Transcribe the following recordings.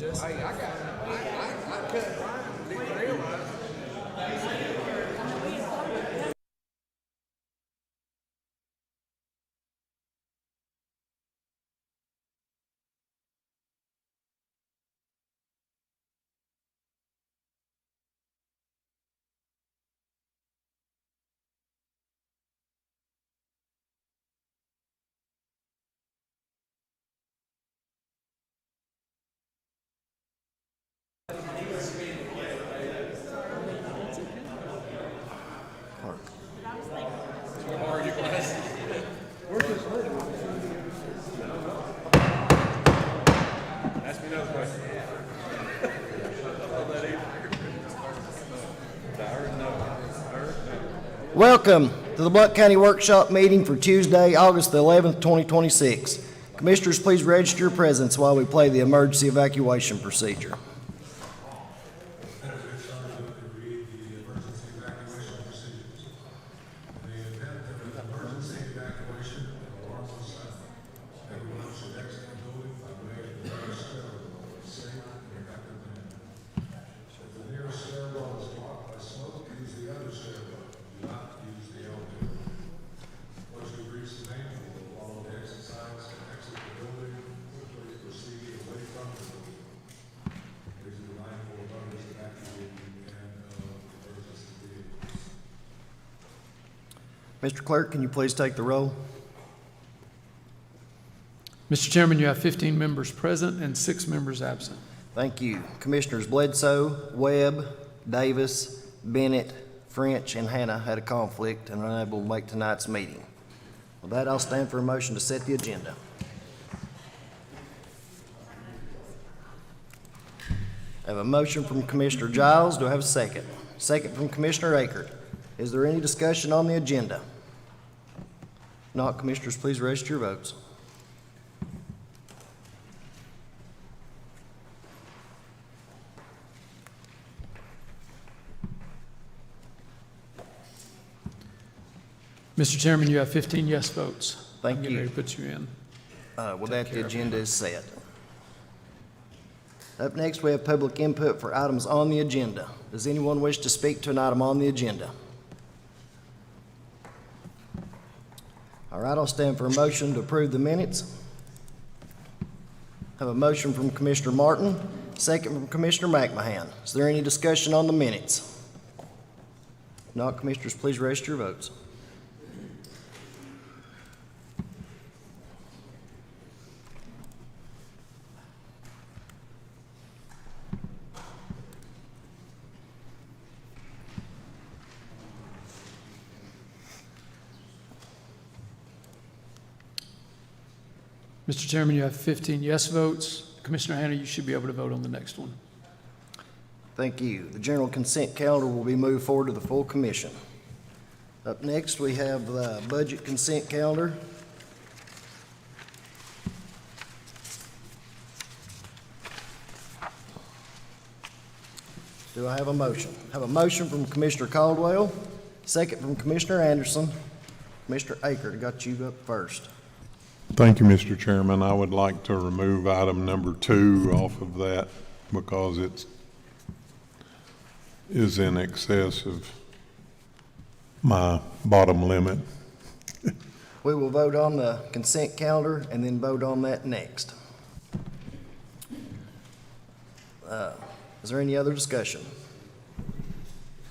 I cut Brian, didn't realize. Ask me another question. Welcome to the Blount County Workshop meeting for Tuesday, August the 11th, 2026. Commissioners, please register your presence while we play the emergency evacuation procedure. Mr. Clerk, can you please take the roll? Mr. Chairman, you have 15 members present and 6 members absent. Thank you. Commissioners Bledsoe, Webb, Davis, Bennett, French, and Hannah had a conflict and are unable to make tonight's meeting. With that, I'll stand for a motion to set the agenda. I have a motion from Commissioner Giles. Do I have a second? Second from Commissioner Akert. Is there any discussion on the agenda? If not, Commissioners, please register your votes. Mr. Chairman, you have 15 yes votes. Thank I'm getting you. ready to put you in. With that, the agenda is set. Up next, we have public input for items on the agenda. Does anyone wish to speak to an item on the agenda? All right, I'll stand for a motion to approve the minutes. I have a motion from Commissioner Martin, second from Commissioner McMahon. Is there any discussion on the minutes? If not, Commissioners, please register your votes. Mr. Chairman, you have 15 yes votes. Commissioner Hannah, you should be able to vote on the next one. Thank you. The general consent calendar will be moved forward to the full commission. Up next, we have the budget consent calendar. Do I have a motion? I have a motion from Commissioner Caldwell, second from Commissioner Anderson. Commissioner Akert, I got you up first. Thank you, Mr. Chairman. I would like to remove item number 2 off of that because it is in excess of my bottom limit. We will vote on the consent calendar and then vote on that next. Is there any other discussion?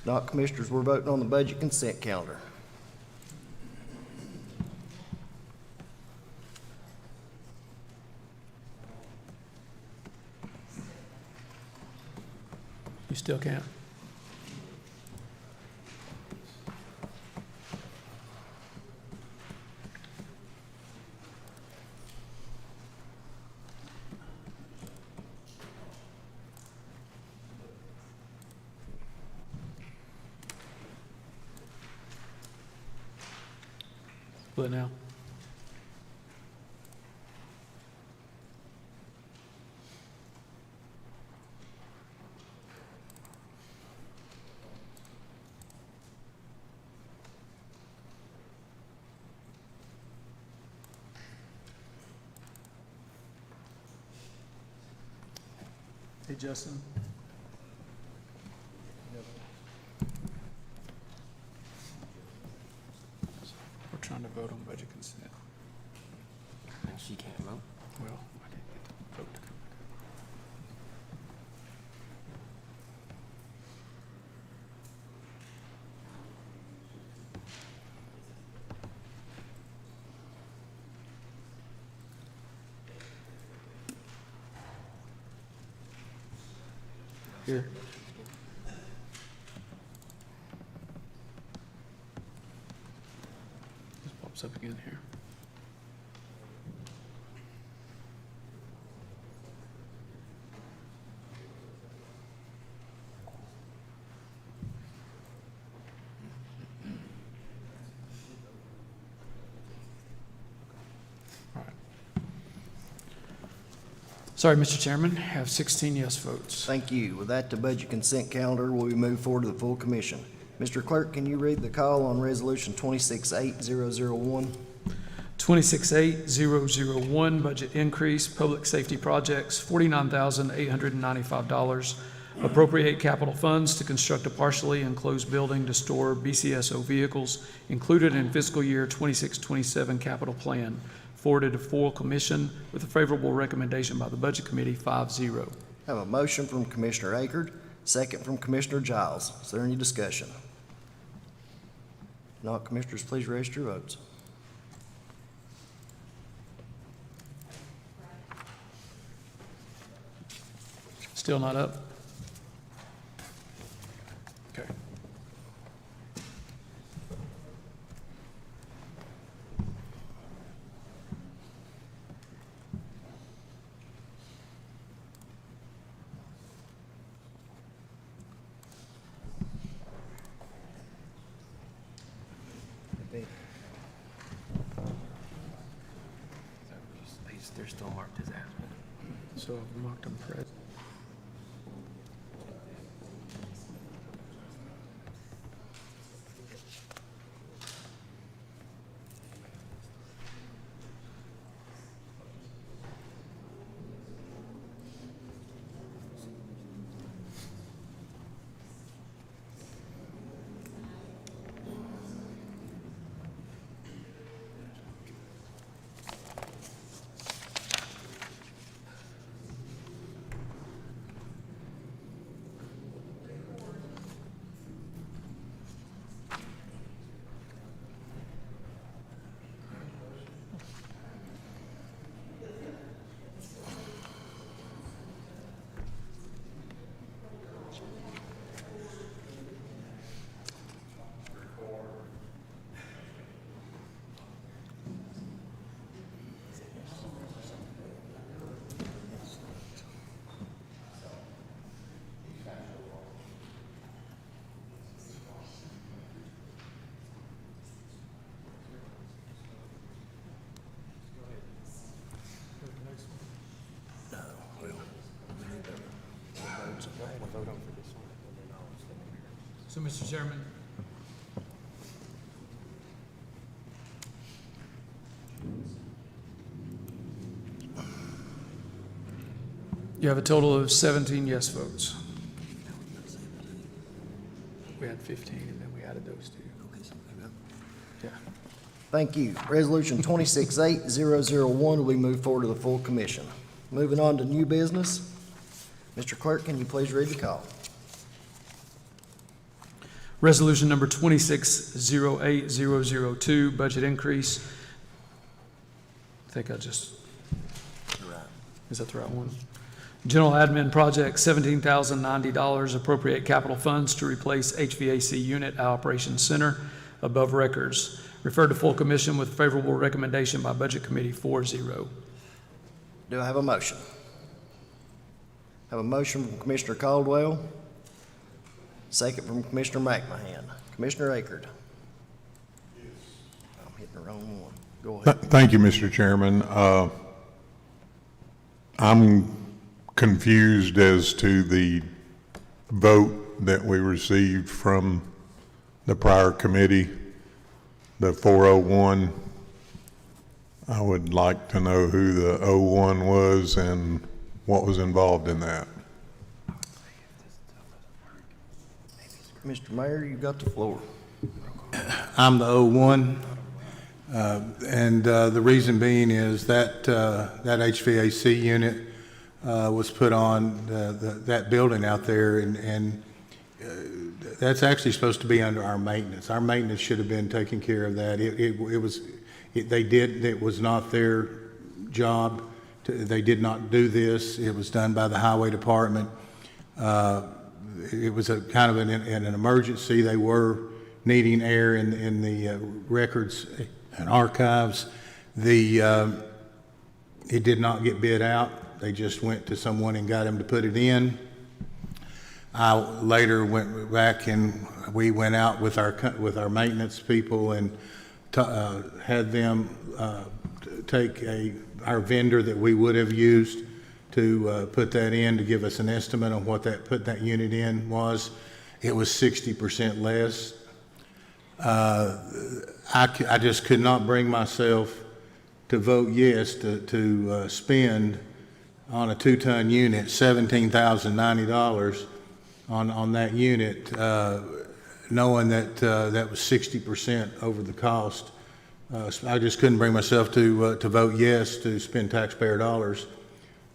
Not, Commissioners, we're voting on the budget consent calendar. You still can't. Split now. Hey, Justin. We're trying to vote on budget consent. And she can't vote. Well, I didn't get the vote to come back. Here. This pops up again here. All right. Sorry, Mr. Chairman, I have 16 yes votes. Thank you. With that, the budget consent calendar will be moved forward to the full commission. Mr. Clerk, can you read the call on Resolution 268001? 268001, budget increase, public safety projects, $49,895. Appropriate capital funds to construct a partially enclosed building to store BCSO vehicles included in fiscal year 2627 capital plan. Forwarded to full commission with a favorable recommendation by the Budget Committee, 5-0. Have a motion from Commissioner Akerd, second from Commissioner Giles. Is there any discussion? If not, Commissioners, please register your votes. Still not up? Okay. They're still marked as absent. So I've marked them present. So, Mr. Chairman, you have a total of 17 yes votes. We had 15, and then we added those two. Yeah. Thank you. Resolution 268001 will be moved forward to the full commission. Moving on to new business. Mr. Clerk, can you please read the call? Resolution number 268002, budget increase. I think I just, is that the right one? General admin project, $17,090, appropriate capital funds to replace HVAC unit at Operations Center, above records. Referred to full commission with favorable recommendation by Budget Committee, 4-0. Do I have a motion? Have a motion from Commissioner Caldwell, second from Commissioner McMahon. Commissioner Akerd. I'm hitting the wrong one. Go ahead. Thank you, Mr. Chairman. I'm confused as to the vote that we received from the prior committee, the 401. I would like to know who the 01 was and what was involved in that. Mr. Mayor, you got the floor. I'm the 01, and the reason being is that that HVAC unit was put on that building out there, and that's actually supposed to be under our maintenance. Our maintenance should have been taking care of that. It was not their job. They did not do this. It was done by the highway department. It was a kind of an emergency. They were needing air in the records and archives. It did not get bid out. They just went to someone and got him to put it in. I later went back and we went out with our maintenance people and had them take our vendor that we would have used to put that in, to give us an estimate on what put that unit in was. It was 60% less. I just could not bring myself to vote yes to spend on a 2-ton unit $17,090 on that unit, knowing that that was 60% over the cost. I just couldn't bring myself to vote yes to spend taxpayer dollars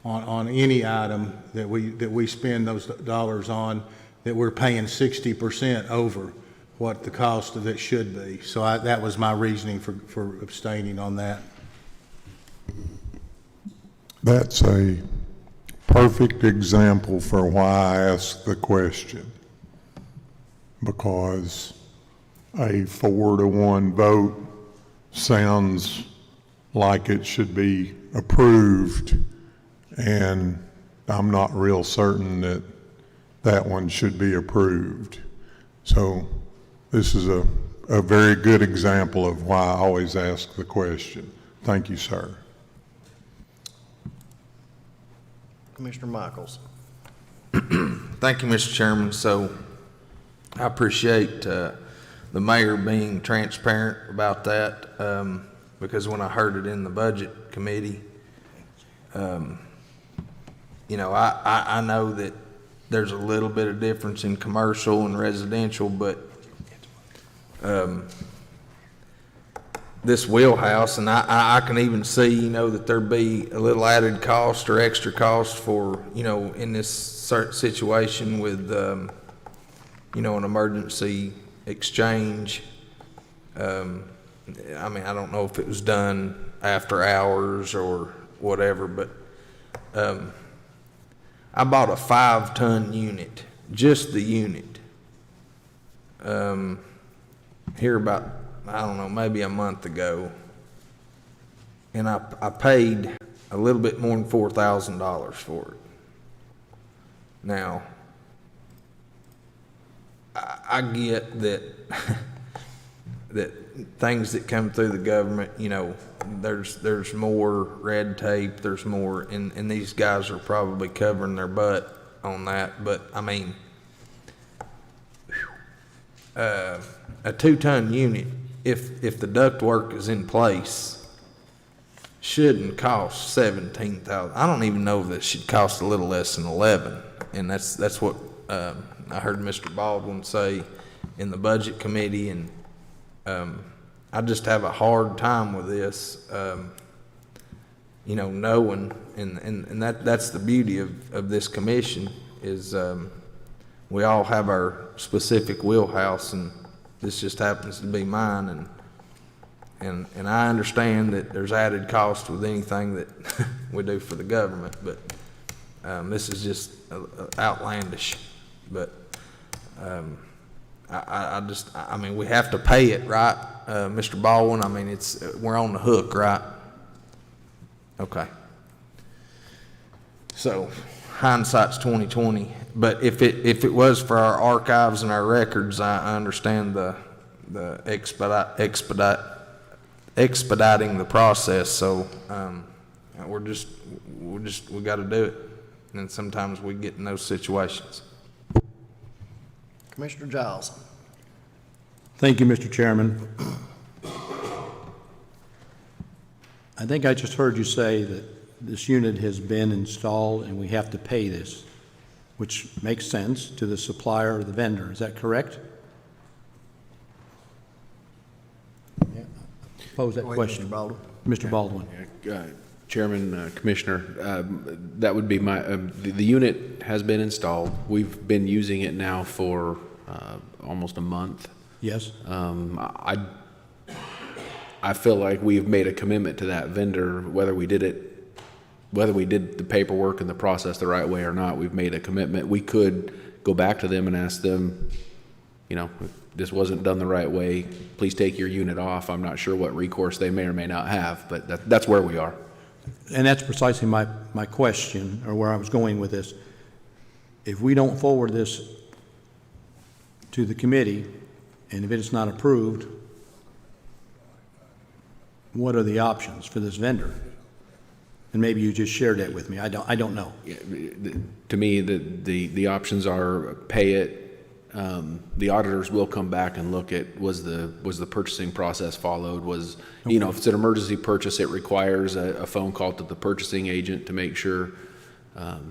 on any item that we spend those dollars on, that we're paying 60% over what the cost of it should be. So that was my reasoning for abstaining on that. That's a perfect example for why I asked the question, because a 4-to-1 vote sounds like it should be approved, and I'm not real certain that that one should be approved. So this is a very good example of why I always ask the question. Thank you, sir. Commissioner Michaels. Thank you, Mr. Chairman. So I appreciate the mayor being transparent about that, because when I heard it in the budget committee, you know, I know that there's a little bit of difference in commercial and residential, but this wheelhouse, and I can even see, you know, that there'd be a little added cost or extra cost for, you know, in this certain situation with, you know, an emergency exchange. I mean, I don't know if it was done after hours or whatever, but I bought a 5-ton unit, just the unit, here about, I don't know, maybe a month ago, and I paid a little bit more than $4,000 for it. Now, I get that that things that come through the government, you know, there's more red tape, there's more, and these guys are probably covering their butt on that, but I mean, a 2-ton unit, if the ductwork is in place, shouldn't cost $17,000. I don't even know if it should cost a little less than $11,000, and that's what I heard Mr. Baldwin say in the budget committee, and I just have a hard time with this, you know, knowing, and that's the beauty of this commission is we all have our specific wheelhouse, and this just happens to be mine, and I understand that there's added cost with anything that we do for the government, but this is just outlandish. But I mean, we have to pay it, right, Mr. Baldwin? I mean, we're on the hook, right? Okay. So hindsight's 20/20. But if it was for our archives and our records, I understand the expediting the process. So we got to do it, and sometimes we get in those situations. Commissioner Giles. Thank you, Mr. Chairman. I think I just heard you say that this unit has been installed and we have to pay this. which makes sense to the supplier or the vendor. Is that correct? Yeah. Pose that Go ahead, question. Mr. Baldwin. Mr. Baldwin. Chairman, Commissioner, that would be my, the unit has been installed. We've been using it now for almost a month. Yes? I feel like we've made a commitment to that vendor, whether we did the paperwork and the process the right way or not, we've made a commitment. We could go back to them and ask them, you know, if this wasn't done the right way, please take your unit off. I'm not sure what recourse they may or may not have, but that's where we are. And that's precisely my question, or where I was going with this. If we don't forward this to the committee, and if it's not approved, what are the options for this vendor? And maybe you just shared that with me. I don't know. To me, the options are pay it. The auditors will come back and look at was the purchasing process followed, you know, if it's an emergency purchase, it requires a phone call to the purchasing agent to make sure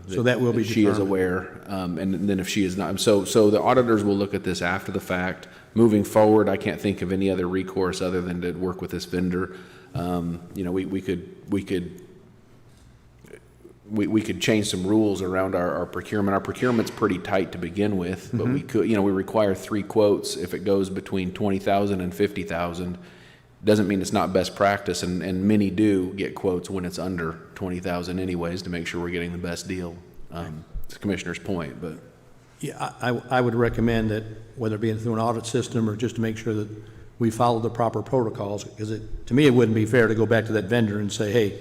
So that will be she is determined. aware, and then if she is not, so the auditors will look at this after the fact. Moving forward, I can't think of any other recourse other than to work with this vendor. You know, we could change some rules around our procurement. Our procurement's pretty tight to begin with, but we could, you know, we require 3 quotes if it goes between 20,000 and 50,000. Doesn't mean it's not best practice, and many do get quotes when it's under 20,000 anyways to make sure we're getting the best deal. It's the commissioner's point, but. Yeah, I would recommend that, whether it be through an audit system or just to make sure that we follow the proper protocols, because to me, it wouldn't be fair to go back to that vendor and say, hey,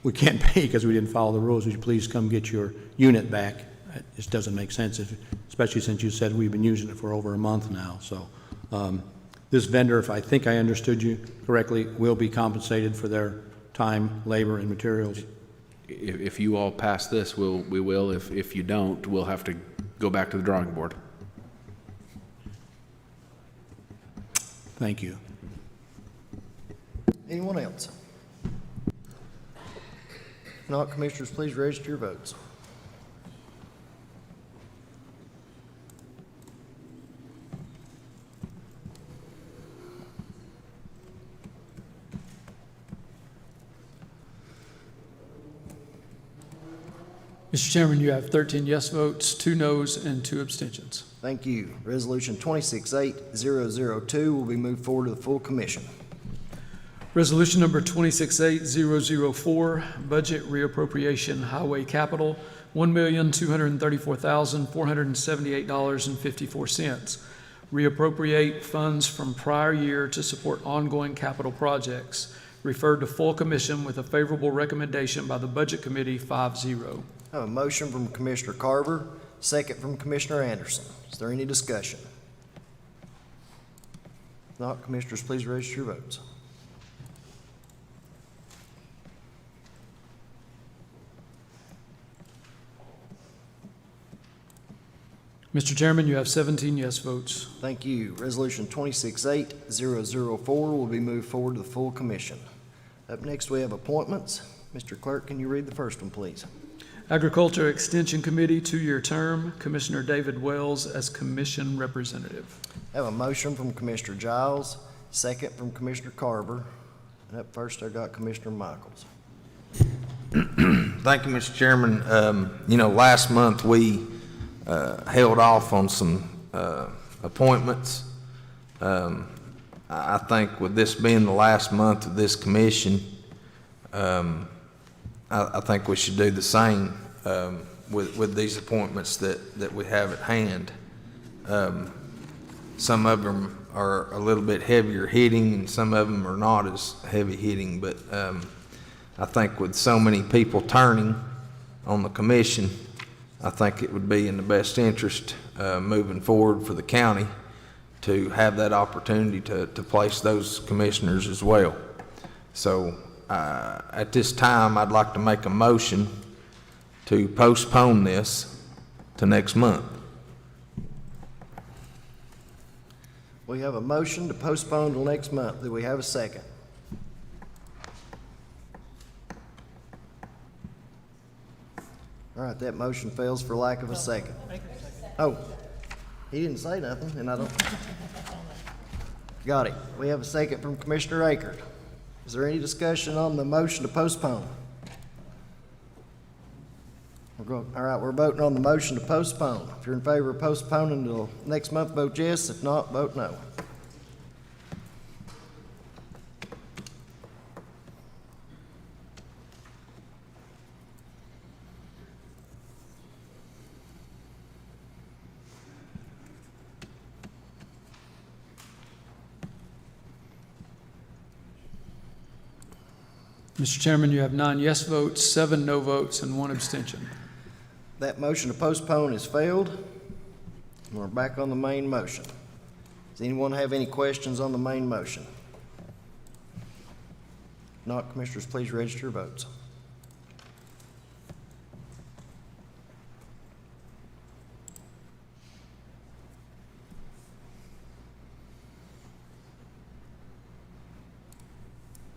we can't pay because we didn't follow the rules. Would you please come get your unit back? It just doesn't make sense, especially since you said we've been using it for over a month now. So this vendor, if I think I understood you correctly, will be compensated for their time, labor, and materials. If you all pass this, we will. If you don't, we'll have to go back to the drawing board. Thank you. Anyone else? If not, commissioners, please register your votes. Mr. Chairman, you have 13 yes votes, 2 noes, and 2 abstentions. Thank you. Resolution 268002 will be moved forward to the full commission. Resolution number 268004, budget reappropriation, highway capital, $1,234,478.54. Reappropriate funds from prior year to support ongoing capital projects. Referred to full commission with a favorable recommendation by the Budget Committee 5-0. I have a motion from Commissioner Carver, second from Commissioner Anderson. Is there any discussion? If not, commissioners, please register your votes. Mr. Chairman, you have 17 yes votes. Thank you. Resolution 268004 will be moved forward to the full commission. Up next, we have appointments. Mr. Clerk, can you read the first one, please? Agriculture Extension Committee, 2-year term, Commissioner David Wells as commission representative. I have a motion from Commissioner Giles, second from Commissioner Carver. And up first, I got Commissioner Michaels. Thank you, Mr. Chairman. You know, last month we held off on some appointments. I think with this being the last month of this commission, I think we should do the same with these appointments that we have at hand. Some of them are a little bit heavier hitting, and some of them are not as heavy hitting, but I think with so many people turning on the commission, I think it would be in the best interest moving forward for the county to have that opportunity to place those commissioners as well. So at this time, I'd like to make a motion to postpone this to next month. We have a motion to postpone till next month. Do we have a second? All All right, that motion fails for lack of a second. Oh, he didn't say nothing, and I don't. Got it. We have a second from Commissioner Akert. Is there any discussion on the motion to postpone? All right, we're voting on the motion to postpone. If you're in favor of postponing until next month, vote yes. If not, vote no. Mr. Chairman, you have 9 yes votes, 7 no votes, and 1 abstention. That motion to postpone has failed. And we're back on the main motion. Does anyone have any questions on the main motion? If not, Commissioners, please register your votes.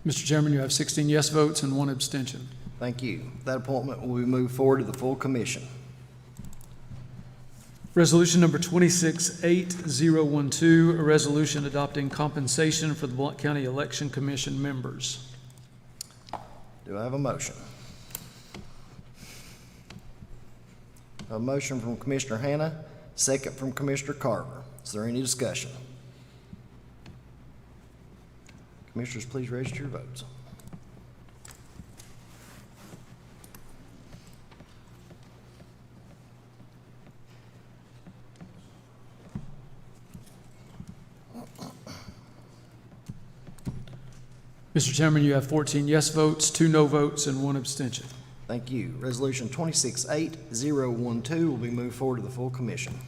Mr. Chairman, you have 16 yes votes and 1 abstention. Thank you. That appointment will be moved forward to the full commission. Resolution number 268012, a resolution adopting compensation for the Blount County Election Commission members. Do I have a motion? A motion from Commissioner Hanna, second from Commissioner Carver. Is there any discussion? Commissioners, please register your votes. Mr. Chairman, you have 14 yes votes, 2 no votes, and 1 abstention. Thank you. Resolution 268012 will be moved forward to the full commission.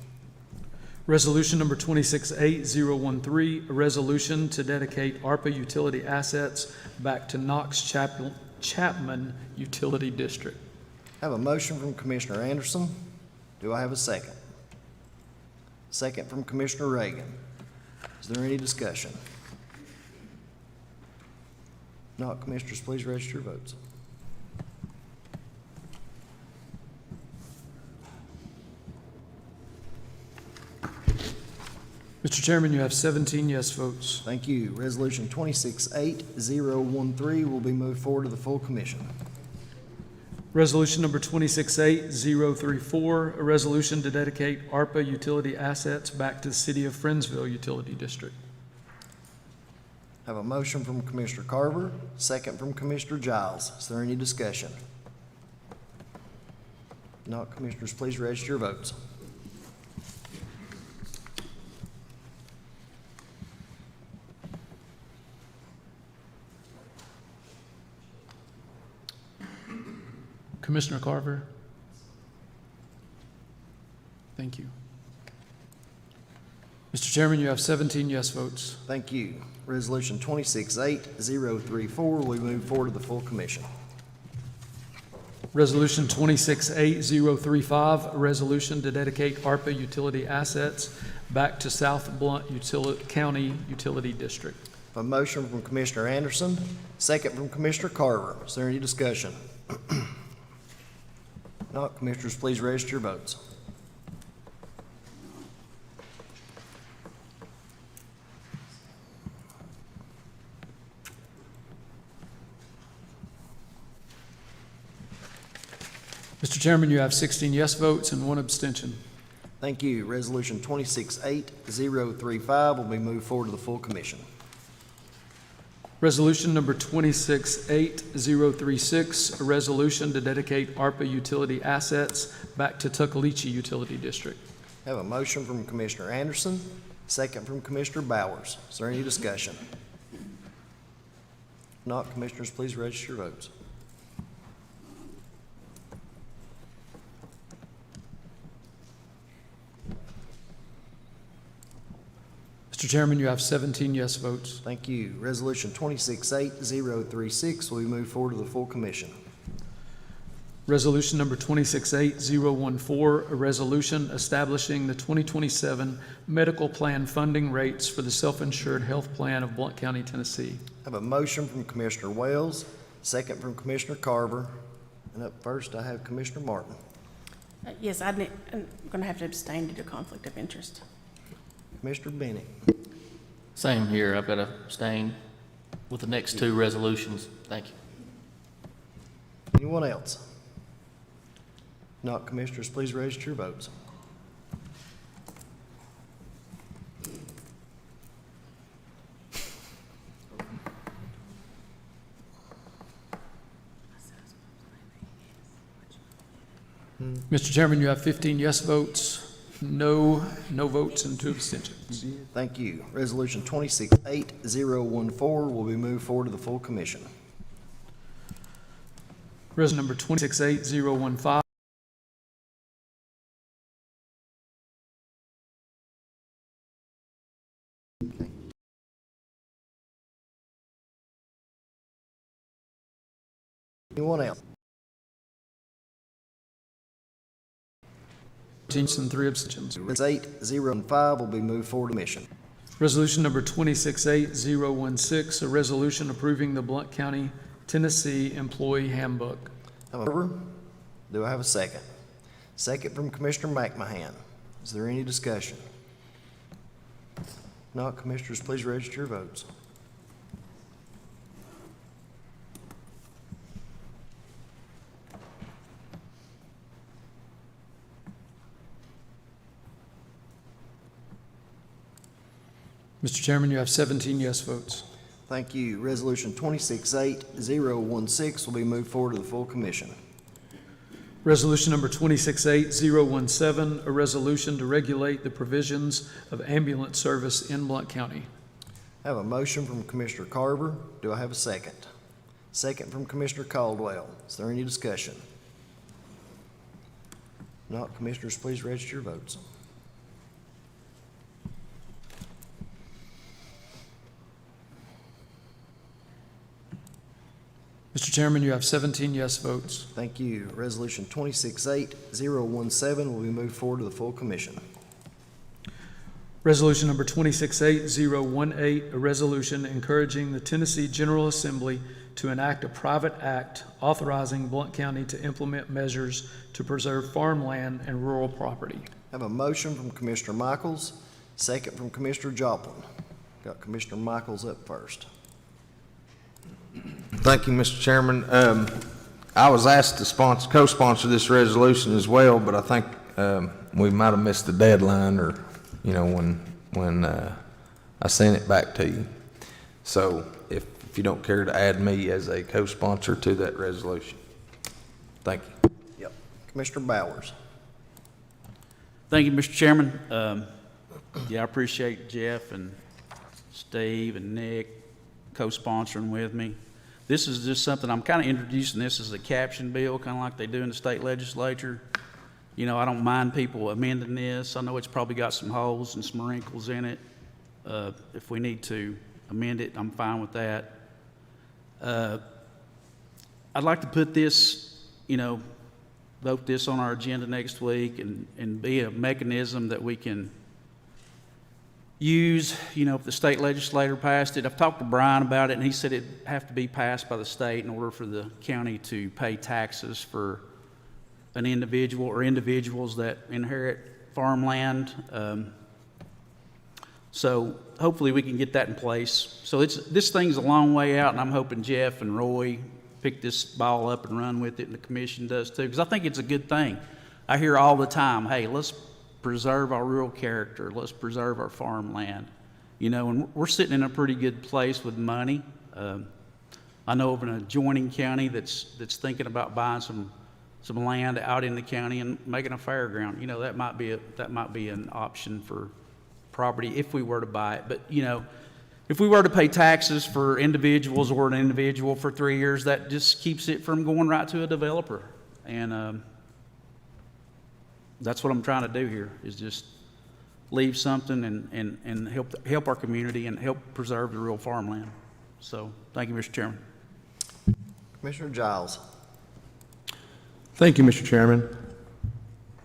Resolution number 268013, a resolution to dedicate ARPA utility assets back to Knox Chapman Utility District. I have a motion from Commissioner Anderson. Do I have a second? Second from Commissioner Reagan. Is there any discussion? Not, Commissioners, please register your votes. Mr. Chairman, you have 17 yes votes. Thank you. Resolution 268013 will be moved forward to the full commission. Resolution number 268034, a resolution to dedicate ARPA utility assets back to the City of Friendsville Utility District. I have a motion from Commissioner Carver, second from Commissioner Giles. Is there any discussion? Not, Commissioners, please register your votes. Commissioner Carver? Thank you. Mr. Chairman, you have 17 yes votes. Thank you. Resolution 268034 will be moved forward to the full commission. Resolution 268035, a resolution to dedicate ARPA utility assets back to South Blount County Utility District. A motion from Commissioner Anderson, second from Commissioner Carver. Is there any discussion? Not, Commissioners, please register your votes. Mr. Chairman, you have 16 yes votes and 1 abstention. Thank you. Resolution 268035 will be moved forward to the full commission. Resolution number 268036, a resolution to dedicate ARPA utility assets back to Tuckaleechee Utility District. I have a motion from Commissioner Anderson, second from Commissioner Bowers. Is there any discussion? If not, Commissioners, please register your votes. Mr. Chairman, you have 17 yes votes. Thank you. Resolution 268036 will be moved forward to the full commission. Resolution number 268014, a resolution establishing the 2027 medical plan funding rates for the self-insured health plan of Blount County, Tennessee. I have a motion from Commissioner Wells, second from Commissioner Carver, and up first I have Commissioner Martin. Yes, I'm going to have to abstain due to conflict of interest. Commissioner Bennett. Same here. I've got to abstain with the next two resolutions. Thank you. Anyone else? Not commissioners, please register your votes. Mr. Chairman, you have 15 yes votes, no votes, and 2 abstentions. Thank you. Resolution 268014 will be moved forward to the full commission. Resolution number 268015. Anyone else? And 3 abstentions. 8015 will be moved forward to commission. Resolution number 268016, a resolution approving the Blount County, Tennessee Employee Handbook. Do I have a second? Second from Commissioner McMahon. Is there any discussion? Not commissioners, please register your votes. Mr. Chairman, you have 17 yes votes. Thank you. Resolution 268016 will be moved forward to the full commission. Resolution number 268017, a resolution to regulate the provisions of ambulance service in Blount County. I have a motion from Commissioner Carver. Do I have a second? Second from Commissioner Caldwell. Is there any discussion? Not commissioners, please register your votes. Mr. Chairman, you have 17 yes votes. Thank you. Resolution 268017 will be moved forward to the full commission. Resolution number 268018, a resolution encouraging the Tennessee General Assembly to enact a private act authorizing Blount County to implement measures to preserve farmland and rural property. I have a motion from Commissioner Michaels, second from Commissioner Joplin. Got Commissioner Michaels up first. Thank you, Mr. Chairman. I was asked to co-sponsor this resolution as well, but I think we might have missed the deadline, or when I sent it back to you. So if you don't care to add me as a co-sponsor to that resolution, thank you. Yep. Commissioner Bowers. Thank you, Mr. Chairman. Yeah, I appreciate Jeff and Steve and Nick co-sponsoring with me. This is just something, I'm kind of introducing this as a caption bill, kind of like they do in the state legislature. I don't mind people amending this. I know it's probably got some holes and some wrinkles in it. If we need to amend it, I'm fine with that. I'd like to put this, vote this on our agenda next week and be a mechanism that we can use, if the state legislature passed it. I've talked to Brian about it, and he said it'd have to be passed by the state in order for the county to pay taxes for an individual or individuals that inherit farmland. So hopefully we can get that in place. So this thing's a long way out, and I'm hoping Jeff and Roy pick this ball up and run with it, and the commission does too, because I think it's a good thing. I hear all the time, hey, let's preserve our rural character. Let's preserve our farmland. And we're sitting in a pretty good place with money. I know of an adjoining county that's thinking about buying some land out in the county and making a fairground. That might be an option for property if we were to buy it. But if we were to pay taxes for individuals or an individual for 3 years, that just keeps it from going right to a developer. And that's what I'm trying to do here, is just leave something and help our community and help preserve the rural farmland. So thank you, Mr. Chairman. Commissioner Giles. Thank you, Mr. Chairman.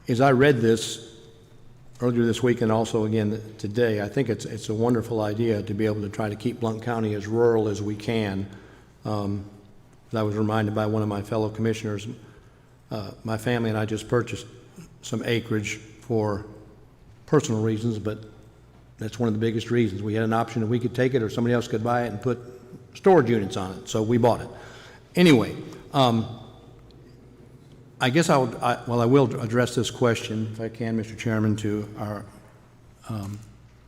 As I read this earlier this week and also again today, I think it's a wonderful idea to be able to try to keep Blount County as rural as we can. I was reminded by one of my fellow commissioners, my family and I just purchased some acreage for personal reasons, but that's one of the biggest reasons. We had an option that we could take it or somebody else could buy it and put storage units on it, so we bought it. Anyway, I guess I will address this question, if I can, Mr. Chairman, to our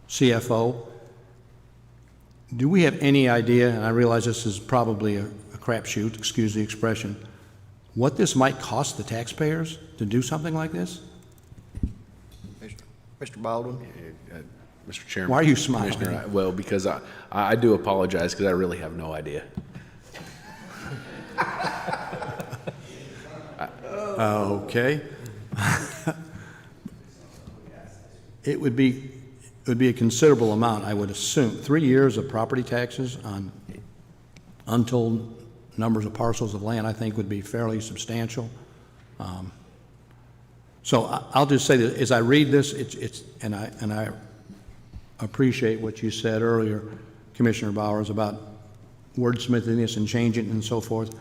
CFO. Do we have any idea, and I realize this is probably a crapshoot, excuse the expression, what this might cost the taxpayers to do something like this? Mr. Baldwin? Mr. Chairman. Why are you smiling? Commissioner, well, because I do apologize because I really have no idea. Okay. It would be a considerable amount, I would assume. 3 years of property taxes on untold numbers of parcels of land, I think, would be fairly substantial. So I'll just say that as I read this, and I appreciate what you said earlier, Commissioner Bowers, about wordsmithing this and changing it and so forth.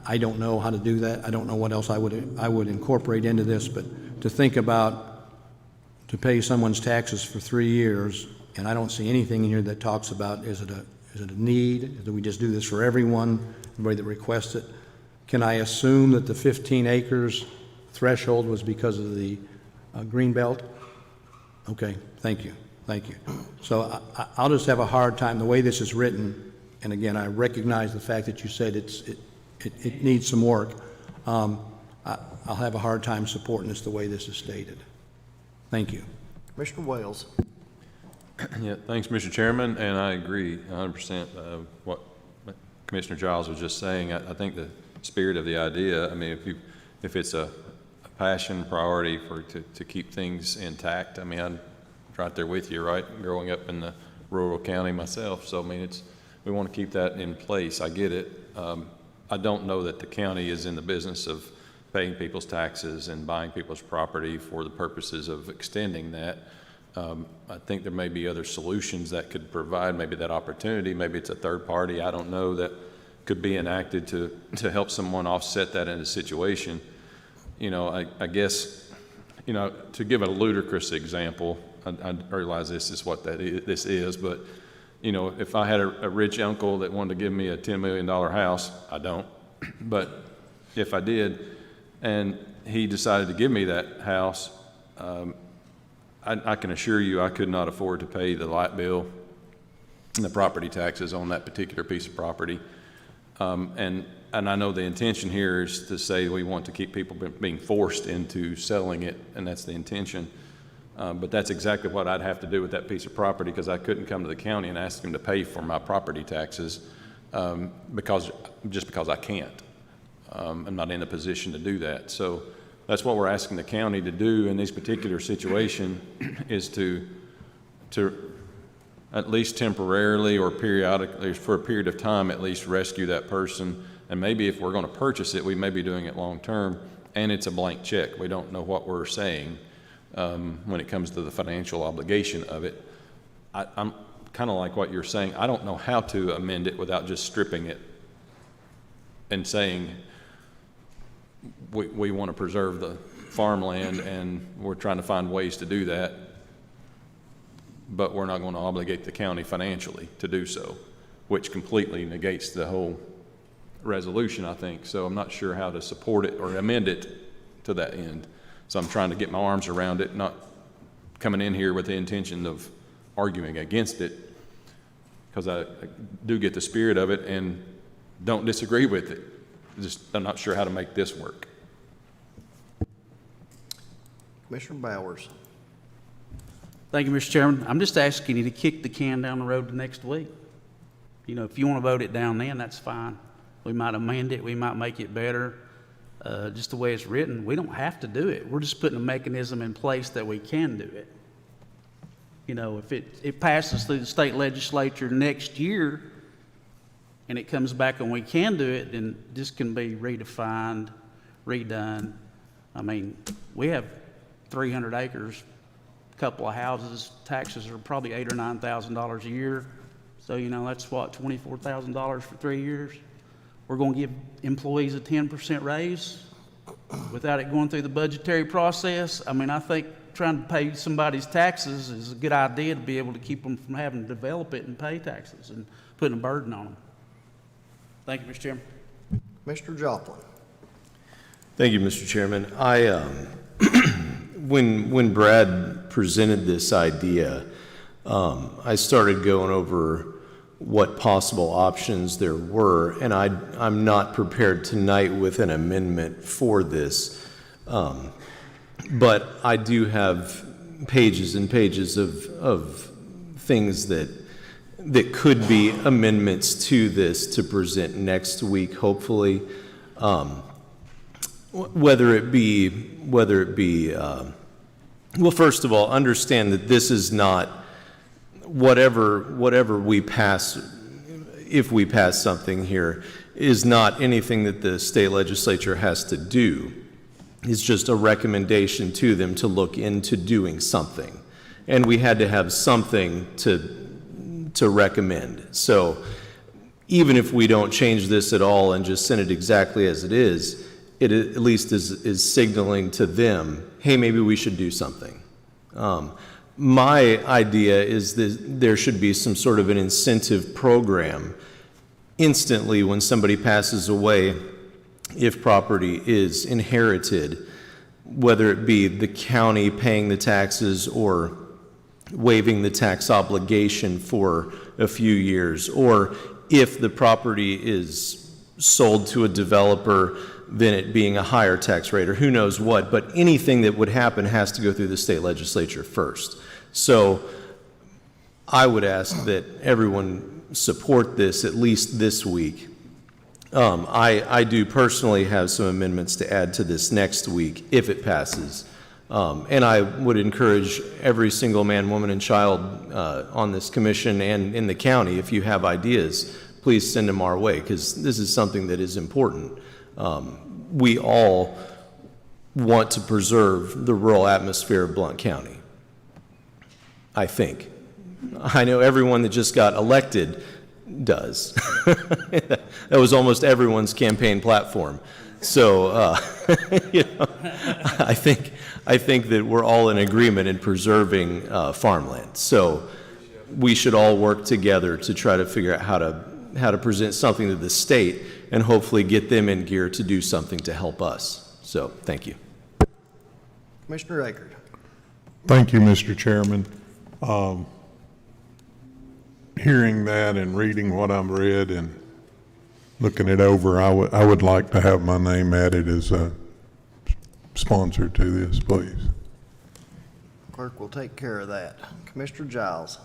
I don't know how to do that. I don't know what else I would incorporate into this, but to think about to pay someone's taxes for 3 years, and I don't see anything in here that talks about is it a need? Do we just do this for everybody that requests it? Can I assume that the 15 acres threshold was because of the green belt? Okay, thank you. So I'll just have a hard time, the way this is written, and again, I recognize the fact that you said it needs some work. I'll have a hard time supporting this the way this is stated. Thank you. Commissioner Wells? Yeah, thanks, Mr. Chairman, and I agree 100% what Commissioner Giles was just saying. I think the spirit of the idea, I mean, if it's a passion priority to keep things intact, I mean, I'm right there with you, right? Growing up in the rural county myself, so I mean, we want to keep that in place. I get it. I don't know that the county is in the business of paying people's taxes and buying people's property for the purposes of extending that. I think there may be other solutions that could provide maybe that opportunity. Maybe it's a third party, I don't know, that could be enacted to help someone offset that in a situation. You know, I guess, you know, to give a ludicrous example, I realize this is what this is, but you know, if I had a rich uncle that wanted to give me a $10 million house, I don't, but if I did, and he decided to give me that house, I can assure you I could not afford to pay the light bill and the property taxes on that particular piece of property. And I know the intention here is to say we want to keep people being forced into selling it, and that's the intention. But that's exactly what I'd have to do with that piece of property, because I couldn't come to the county and ask them to pay for my property taxes because I can't. I'm not in a position to do that. So that's what we're asking the county to do in this particular situation, is to at least temporarily or periodically, for a period of time at least, rescue that person. And maybe if we're going to purchase it, we may be doing it long term, and it's a blank check. We don't know what we're saying when it comes to the financial obligation of it. I'm kind of like what you're saying. I don't know how to amend it without just stripping it and saying we want to preserve the farmland and we're trying to find ways to do that, but we're not going to obligate the county financially to do so, which completely negates the whole resolution, I think. So I'm not sure how to support it or amend it to that end. So I'm trying to get my arms around it, not coming in here with the intention of arguing against it, because I do get the spirit of it and don't disagree with it. I'm not sure how to make this work. Commissioner Bowers? Thank you, Mr. Chairman. I'm just asking you to kick the can down the road to next week. You know, if you want to vote it down then, that's fine. We might amend it, we might make it better. Just the way it's written, we don't have to do it. We're just putting a mechanism in place that we can do it. You know, if it passes through the state legislature next year and it comes back and we can do it, then this can be redefined, redone. I mean, we have 300 acres, a couple of houses, taxes are probably $8,000 or $9,000 a year. So, you know, that's what, $24,000 for 3 years? We're going to give employees a 10% raise? without it going through the budgetary process. I mean, I think trying to pay somebody's taxes is a good idea to be able to keep them from having to develop it and pay taxes and putting a burden on them. Thank you, Mr. Chairman. Commissioner Joplin. Thank you, Mr. Chairman. When Brad presented this idea, I started going over what possible options there were, and I'm not prepared tonight with an amendment for this. But I do have pages and pages of things that could be amendments to this to present next week, hopefully. Whether it be, well, first of all, understand that this is not whatever we pass, if we pass something here, is not anything that the state legislature has to do. It's just a recommendation to them to look into doing something. And we had to have something to recommend. So even if we don't change this at all and just send it exactly as it is, it at least is signaling to them, hey, maybe we should do something. My idea is that there should be some sort of an incentive program instantly when somebody passes away, if property is inherited, whether it be the county paying the taxes or waiving the tax obligation for a few years, or if the property is sold to a developer, then it being a higher tax rate, or who knows what. But anything that would happen has to go through the state legislature first. So I would ask that everyone support this at least this week. I do personally have some amendments to add to this next week if it passes. And I would encourage every single man, woman, and child on this commission and in the county, if you have ideas, please send them our way, because this is something that is important. We all want to preserve the rural atmosphere of Blount County, I think. I know everyone that just got elected does. That was almost everyone's campaign platform. So, you know, I think that we're all in agreement in preserving farmland. So we should all work together to try to figure out how to present something to the state and hopefully get them in gear to do something to help us. So, thank you. Commissioner Akert. Thank you, Mr. Chairman. Hearing that and reading what I've read and looking it over, I would like to have my name added as a sponsor to this, please. Clerk will take care of that. Commissioner Giles.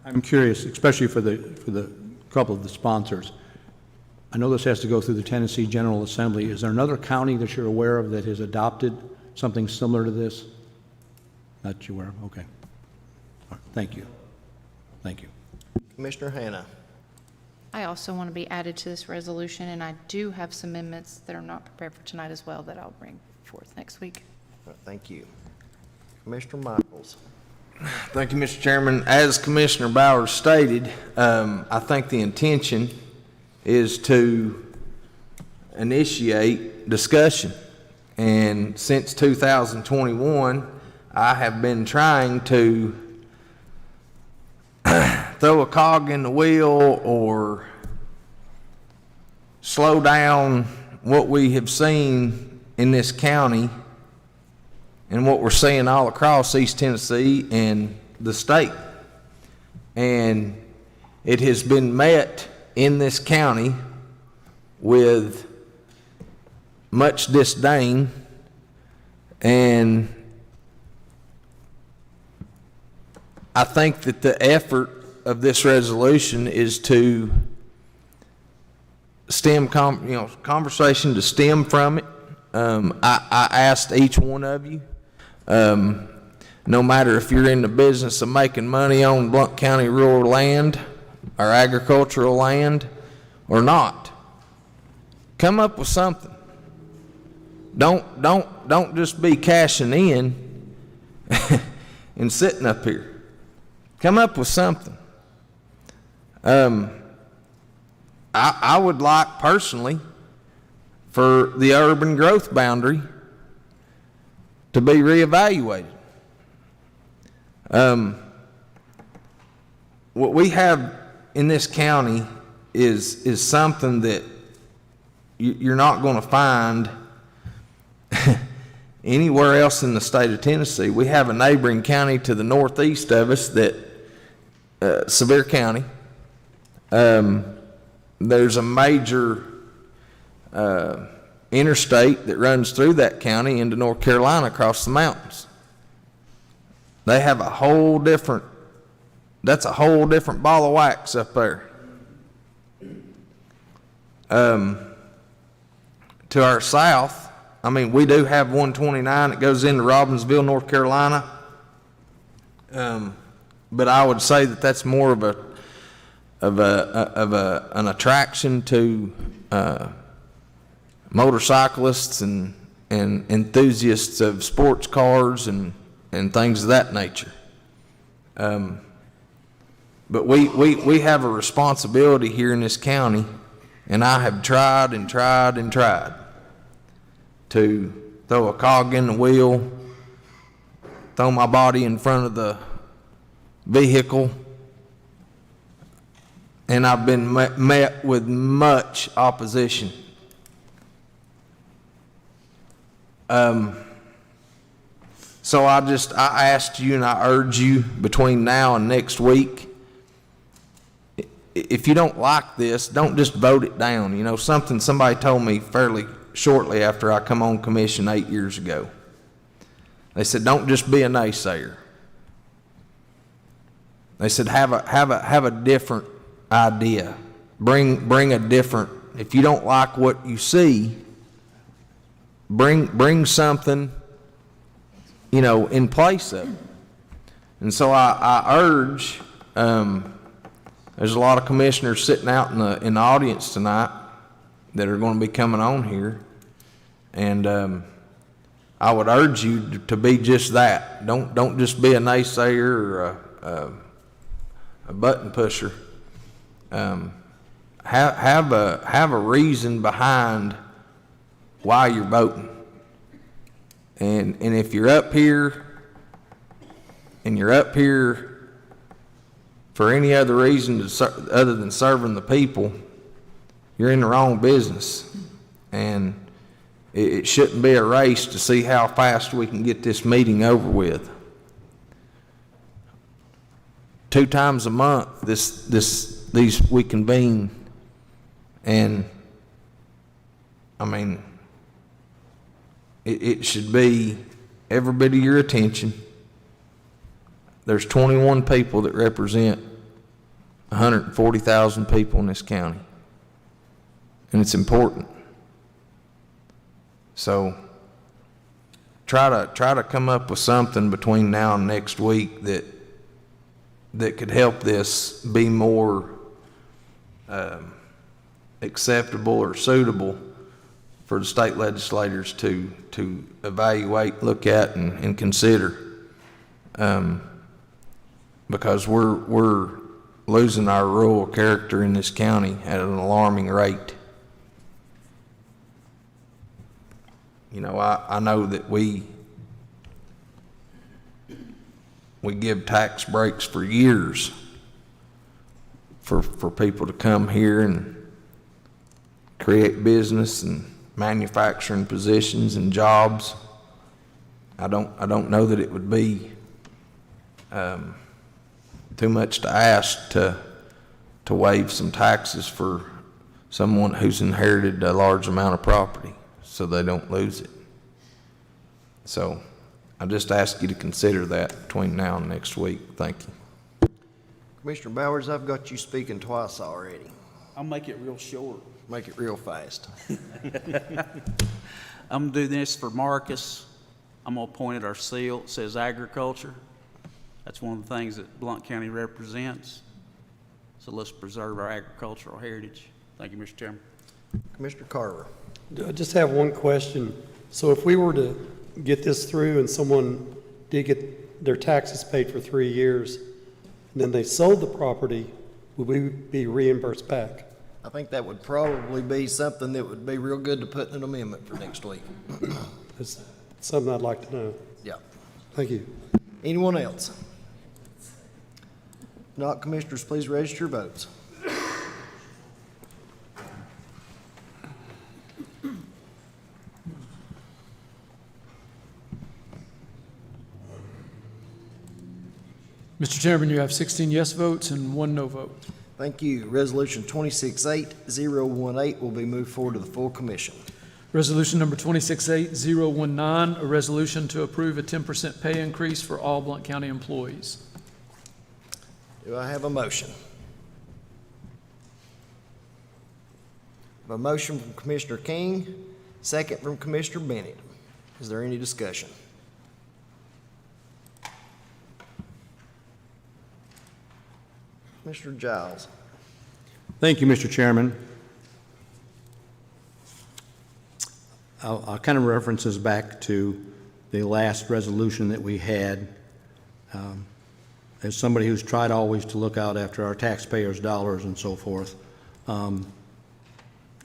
I'm curious, especially for the couple of the sponsors. I know this has to go through the Tennessee General Assembly. Is there another county that you're aware of that has adopted something similar to this? Not you aware of? Okay. All right. Thank you. Thank you. Commissioner Hannah. I also want to be added to this resolution, and I do have some amendments that are not prepared for tonight as well that I'll bring forth next week. All right, thank you. Commissioner Michaels. Thank you, Mr. Chairman. As Commissioner Bowers stated, I think the intention is to initiate discussion. And since 2021, I have been trying to throw a cog in the wheel or slow down what we have seen in this county and what we're seeing all across East Tennessee and the state. And it has been met in this county with much disdain, and I think that the effort of this resolution is to stem conversation to stem from it. I asked each one of you, no matter if you're in the business of making money on Blount County rural land or agricultural land or not, come up with something. Don't just be cashing in and sitting up here. Come up with something. I would like personally for the urban growth boundary to be reevaluated. What we have in this county is something that you're not going to find anywhere else in the state of Tennessee. We have a neighboring county to the northeast of us that, Sevier County. There's a major interstate that runs through that county into North Carolina across the mountains. They have that's a whole different ball of wax up there. To our south, I mean, we do have 129 that goes into Robbinsville, North Carolina. But I would say that that's more of an attraction to motorcyclists and enthusiasts of sports cars and things of that nature. But we have a responsibility here in this county, and I have tried and tried and tried to throw a cog in the wheel, throw my body in front of the vehicle, and I've been met with much opposition. So I asked you and I urge you between now and next week, if you don't like this, don't just vote it down. You know, somebody told me fairly shortly after I come on commission 8 years ago. They said, don't just be a naysayer. They said, have a different idea. Bring a different, if you don't like what you see, bring something, you know, in place of it. And so I urge, there's a lot of commissioners sitting out in the audience tonight that are going to be coming on here, and I would urge you to be just that. Don't just be a naysayer or a button pusher. Have a reason behind why you're voting, and if you're up here and you're up here for any other reason other than serving the people, you're in the wrong business. And it shouldn't be a race to see how fast we can get this meeting over with. 2 times a month, we convene, and I mean, it should be every bit of your attention. There's 21 people that represent 140,000 people in this county, and it's important. So try to come up with something between now and next week that could help this be more acceptable or suitable for the state legislators to evaluate, look at, and consider. Because we're losing our rural character in this county at an alarming rate. You know, I know that we give tax breaks for years for people to come here and create business and manufacturing positions and jobs. I don't know that it would be too much to ask to waive some taxes for someone who's inherited a large amount of property so they don't lose it. So I just ask you to consider that between now and next week. Thank you. Commissioner Bowers, I've got you speaking twice already. I'll make it real short. Make it real fast. I'm gonna do this for Marcus. I'm gonna point at our seal. It says agriculture. That's one of the things that Blount County represents. So let's preserve our agricultural heritage. Thank you, Mr. Chairman. Commissioner Carver. I just have one question. So if we were to get this through and someone did get their taxes paid for 3 years, and then they sold the property, would we be reimbursed back? I think that would probably be something that would be real good to put in an amendment for next week. It's something I'd like to know. Yeah. Thank you. Anyone else? If not, commissioners, please register your votes. Mr. Chairman, you have 16 yes votes and 1 no vote. Thank you. Resolution 268018 will be moved forward to the full commission. Resolution number 268019, a resolution to approve a 10% pay increase for all Blount County employees. Do I have a motion? A motion from Commissioner King, second from Commissioner Bennett. Is there any discussion? Commissioner Giles. Thank you, Mr. Chairman. I'll kind of reference this back to the last resolution that we had. As somebody who's tried always to look out after our taxpayers' dollars and so forth, and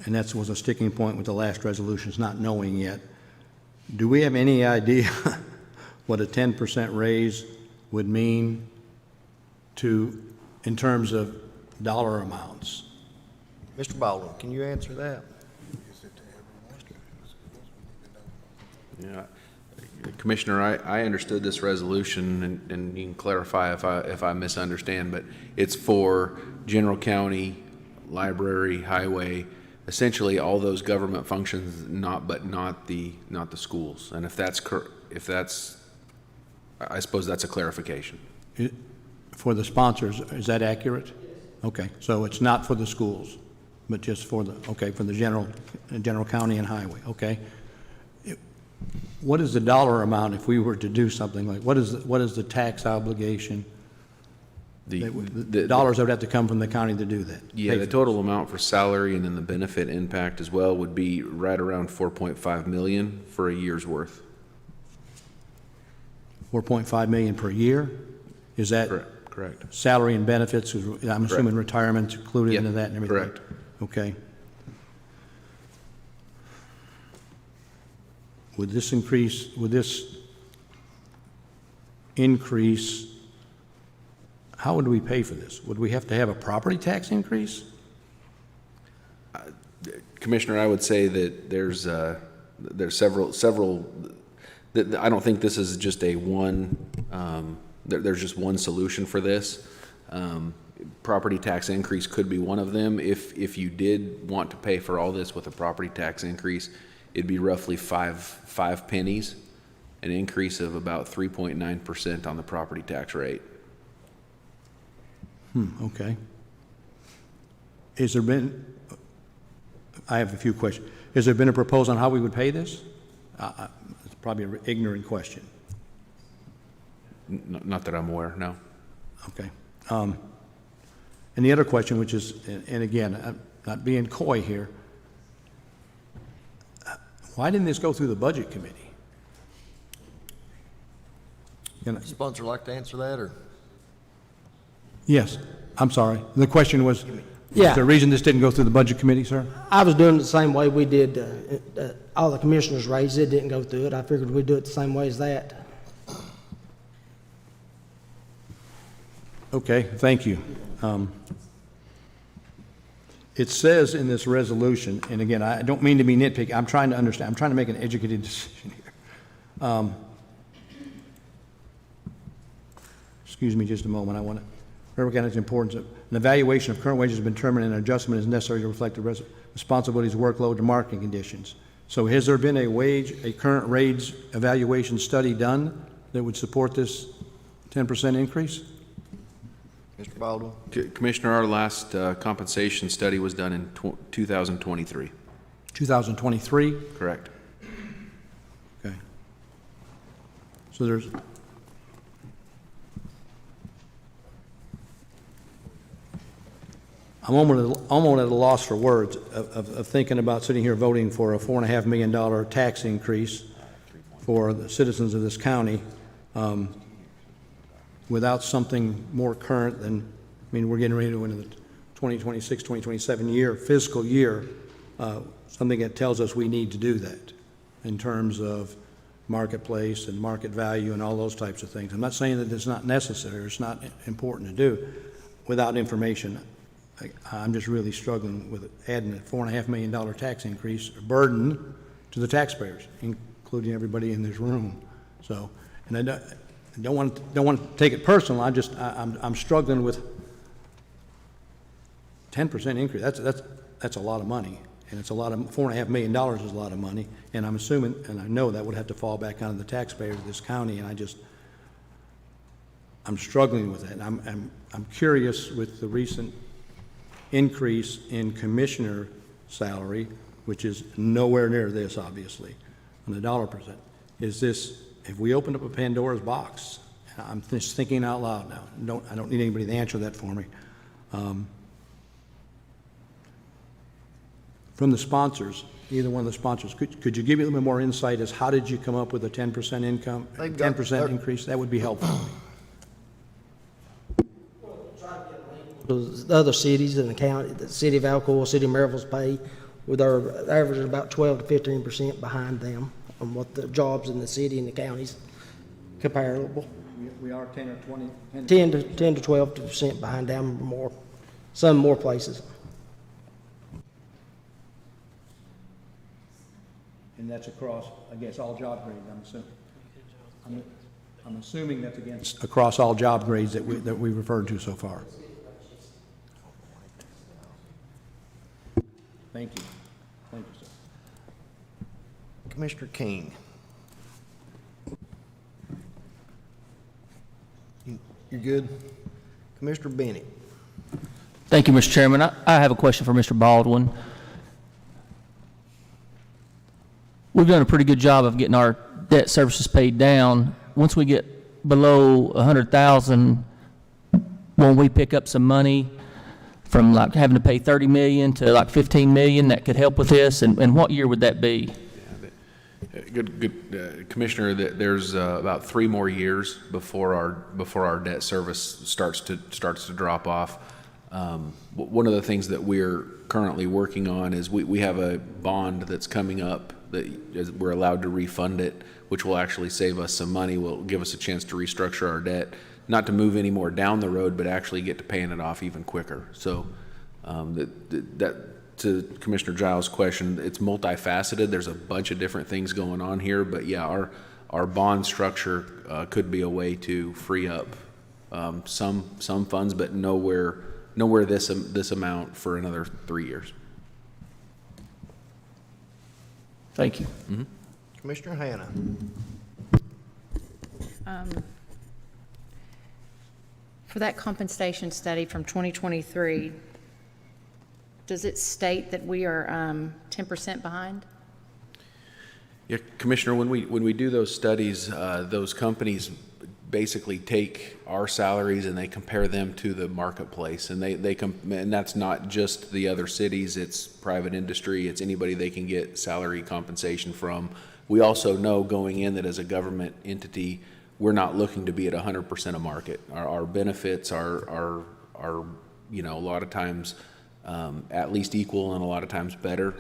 that was a sticking point with the last resolutions, not knowing yet. Do we have any idea what a 10% raise would mean in terms of dollar amounts? Mr. Baldwin, can you answer that? Yeah, Commissioner, I understood this resolution, and you can clarify if I misunderstand, but it's for general county, library, highway, essentially all those government functions, not the schools. And if that's, I suppose that's a clarification. For the sponsors, is that accurate? Okay, so it's not for the schools, but just for for the general county and highway, okay? What is the dollar amount if we were to do something like, what is the tax obligation? The dollars that would have to come from the county to do that? Yeah, the total amount for salary and then the benefit impact as well would be right around 4.5 million for a year's worth. 4.5 million per year? Is that? Correct. Salary and benefits, I'm assuming retirement's included into that and everything? Correct. Okay. Would this increase, how would we pay for this? Would we have to have a property tax increase? Commissioner, I would say that there's several, I don't think this is just there's just one solution for this. Property tax increase could be one of them. If you did want to pay for all this with a property tax increase, it'd be roughly five pennies, an increase of about 3.9% on the property tax rate. Okay. I have a few questions. Has there been a proposal on how we would pay this? It's probably an ignorant question. Not that I'm aware, no. Okay. And the other question, which is, and again, I'm not being coy here, why didn't this go through the Budget Committee? Sponsor like to answer that, or? Yes, I'm sorry. The question was, Yeah. is there a reason this didn't go through the Budget Committee, sir? I was doing it the same way we did, all the commissioners raised it, didn't go through it. I figured we'd do it the same way as that. Okay, thank you. It says in this resolution, and again, I don't mean to be nitpicky, I'm trying to understand, I'm trying to make an educated decision here. Excuse me just a moment, I want to recognize the importance of, an evaluation of current wages has been determined and an adjustment is necessary to reflect the responsibilities, workload, and marketing conditions. So has there been a current wage evaluation study done that would support this 10% increase? Mr. Baldwin? Commissioner, our last compensation study was done in 2023. 2023? Correct. Okay. So there's, I'm almost at a loss for words of thinking about sitting here voting for a $4.5 million tax increase for the citizens of this county without something more current than, I mean, we're getting ready to go into the 2026, 2027 year, fiscal year, something that tells us we need to do that in terms of marketplace and market value and all those types of things. I'm not saying that it's not necessary, or it's not important to do. Without information, I'm just really struggling with adding a $4.5 million tax increase, a burden to the taxpayers, including everybody in this room. So, and I don't want to take it personal. I'm struggling with 10% increase. That's a lot of money, and it's a lot of $4.5 million is a lot of money. And I'm assuming, and I know that would have to fall back onto the taxpayers of this county. And I'm struggling with that. I'm curious with the recent increase in commissioner salary, which is nowhere near this, obviously, on the dollar percent. Have we opened up a Pandora's box? I'm just thinking out loud now. I don't need anybody to answer that for me. From the sponsors, either one of the sponsors, could you give me a little bit more insight as how did you come up with a 10% income, 10% increase? That would be helpful. The other cities in the county, the city of Alcoa, city of Maryville's pay, with our average of about 12 to 15% behind them on what the jobs in the city and the counties comparable. We are 10 or 20? 10 to 12% behind them, more, some more places. And that's across, I guess, all job grades, I'm assuming. I'm assuming that's against across all job grades that we referred to so far. Thank you. Thank you, sir. Commissioner King. You're good? Commissioner Bennett. Thank you, Mr. Chairman. I have a question for Mr. Baldwin. We've done a pretty good job of getting our debt services paid down. Once we get below 100,000, won't we pick up some money from like having to pay 30 million to like 15 million that could help with this? And what year would that be? Good, Commissioner, there's about 3 more years before our debt service starts to drop off. One of the things that we're currently working on is we have a bond that's coming up that we're allowed to refund it, which will actually save us some money, will give us a chance to restructure our debt, not to move any more down the road, but actually get to paying it off even quicker. So that to Commissioner Giles' question, it's multifaceted. There's a bunch of different things going on here, but yeah, our bond structure could be a way to free up some funds, but nowhere this amount for another 3 years. Thank you. Mm-hmm. Commissioner Hannah. For that compensation study from 2023, does it state that we are 10% behind? Yeah, Commissioner, when we do those studies, those companies basically take our salaries and they compare them to the marketplace, and and that's not just the other cities, it's private industry, it's anybody they can get salary compensation from. We also know going in that as a government entity, we're not looking to be at 100% of market. Our benefits are a lot of times at least equal and a lot of times better.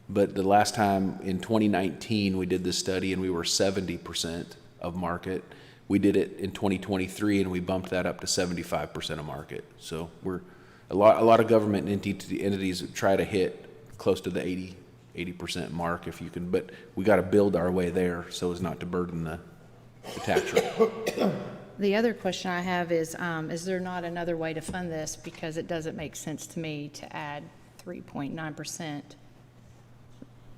But the last time in 2019 we did this study and we were 70% of market. We did it in 2023 and we bumped that up to 75% of market. So we're a lot of government entities try to hit close to the 80% mark if you can, but we got to build our way there so as not to burden the tax rate. The other question I have is there not another way to fund this? Because it doesn't make sense to me to add 3.9%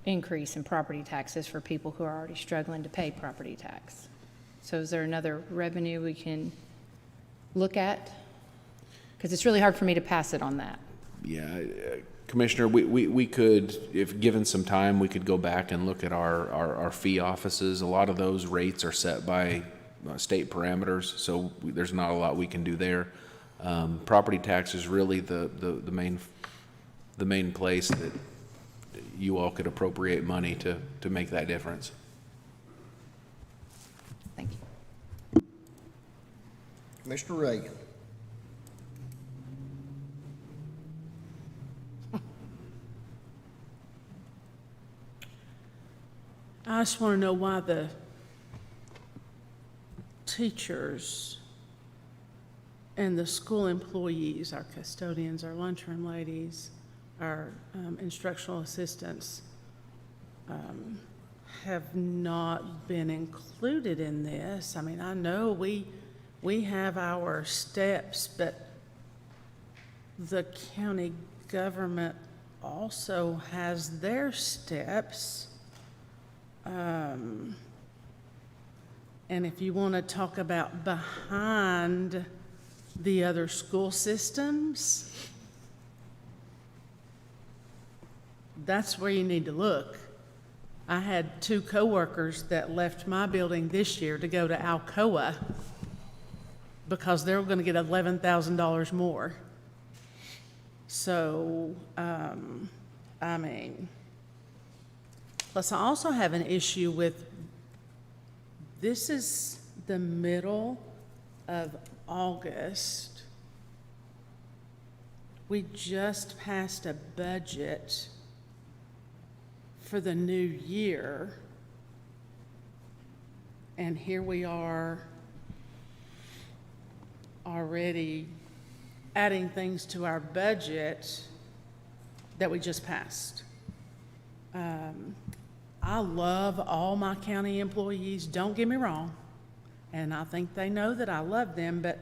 increase in property taxes for people who are already struggling to pay property tax. So is there another revenue we can look at? Because it's really hard for me to pass it on that. Yeah, Commissioner, we could, if given some time, we could go back and look at our fee offices. A lot of those rates are set by state parameters, so there's not a lot we can do there. Property tax is really the main place that you all could appropriate money to make that difference. Thank you. Commissioner Reagan. I just want to know why the teachers and the school employees, our custodians, our lunchroom ladies, our instructional assistants, have not been included in this. I mean, I know we have our steps, but the county government also has their steps. And if you want to talk about behind the other school systems, that's where you need to look. I had 2 coworkers that left my building this year to go to Alcoa because they were going to get $11,000 more. So, I mean, plus I also have an issue with, this is the middle of August. We just passed a budget for the new year, and here we are already adding things to our budget that we just passed. I love all my county employees, don't get me wrong, and I think they know that I love them, but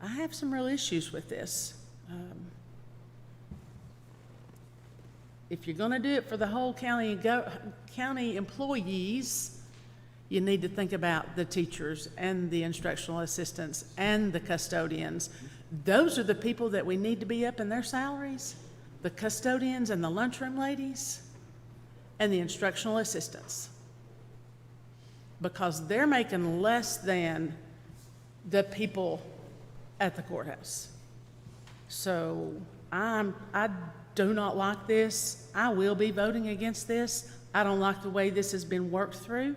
I have some real issues with this. If you're going to do it for the whole county employees, you need to think about the teachers and the instructional assistants and the custodians. Those are the people that we need to be up in their salaries, the custodians and the lunchroom ladies and the instructional assistants, because they're making less than the people at the courthouse. So I do not like this. I will be voting against this. I don't like the way this has been worked through.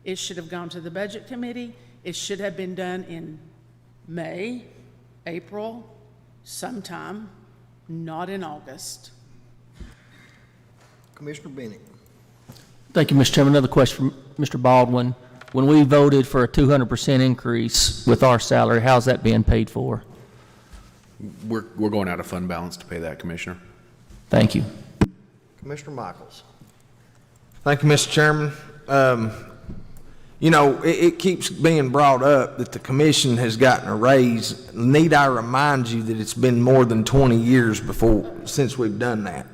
It should have gone to the budget committee. It should have been done in May, April, sometime, not in August. Commissioner Bennett. Thank you, Mr. Chairman. Another question from Mr. Baldwin. When we voted for a 200% increase with our salary, how's that being paid for? We're going out of fund balance to pay that, Commissioner. Thank you. Commissioner Michaels. Thank you, Mr. Chairman. You know, it keeps being brought up that the commission has gotten a raise. Need I remind you that it's been more than 20 years since we've done that?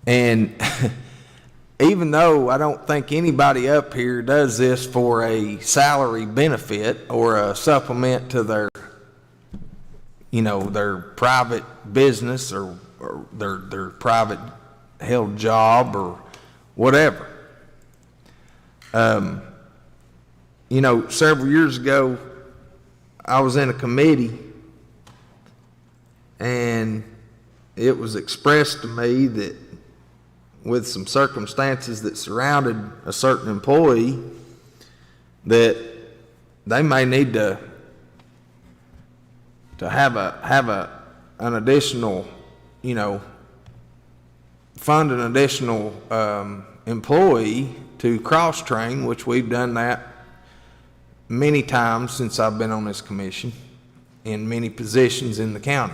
And even though I don't think anybody up here does this for a salary benefit or a supplement to their, you know, their private business or their private held job or whatever. You know, several years ago, I was in a committee, and it was expressed to me that with some circumstances that surrounded a certain employee, that they may need to have an additional, you know, fund an additional employee to cross-train, which we've done that many times since I've been on this commission in many positions in the county.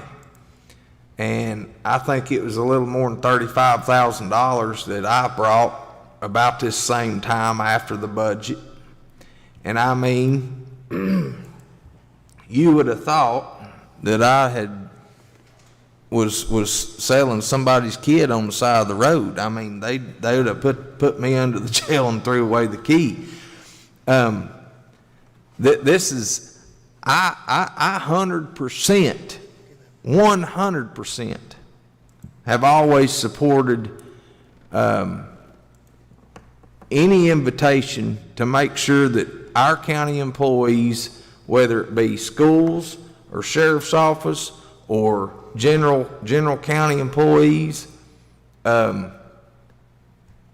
And I think it was a little more than $35,000 that I brought about this same time after the budget. And I mean, you would have thought that I was selling somebody's kid on the side of the road. I mean, they would have put me under the jail and threw away the key. This is, I 100% have always supported any invitation to make sure that our county employees, whether it be schools or sheriff's office or general county employees, have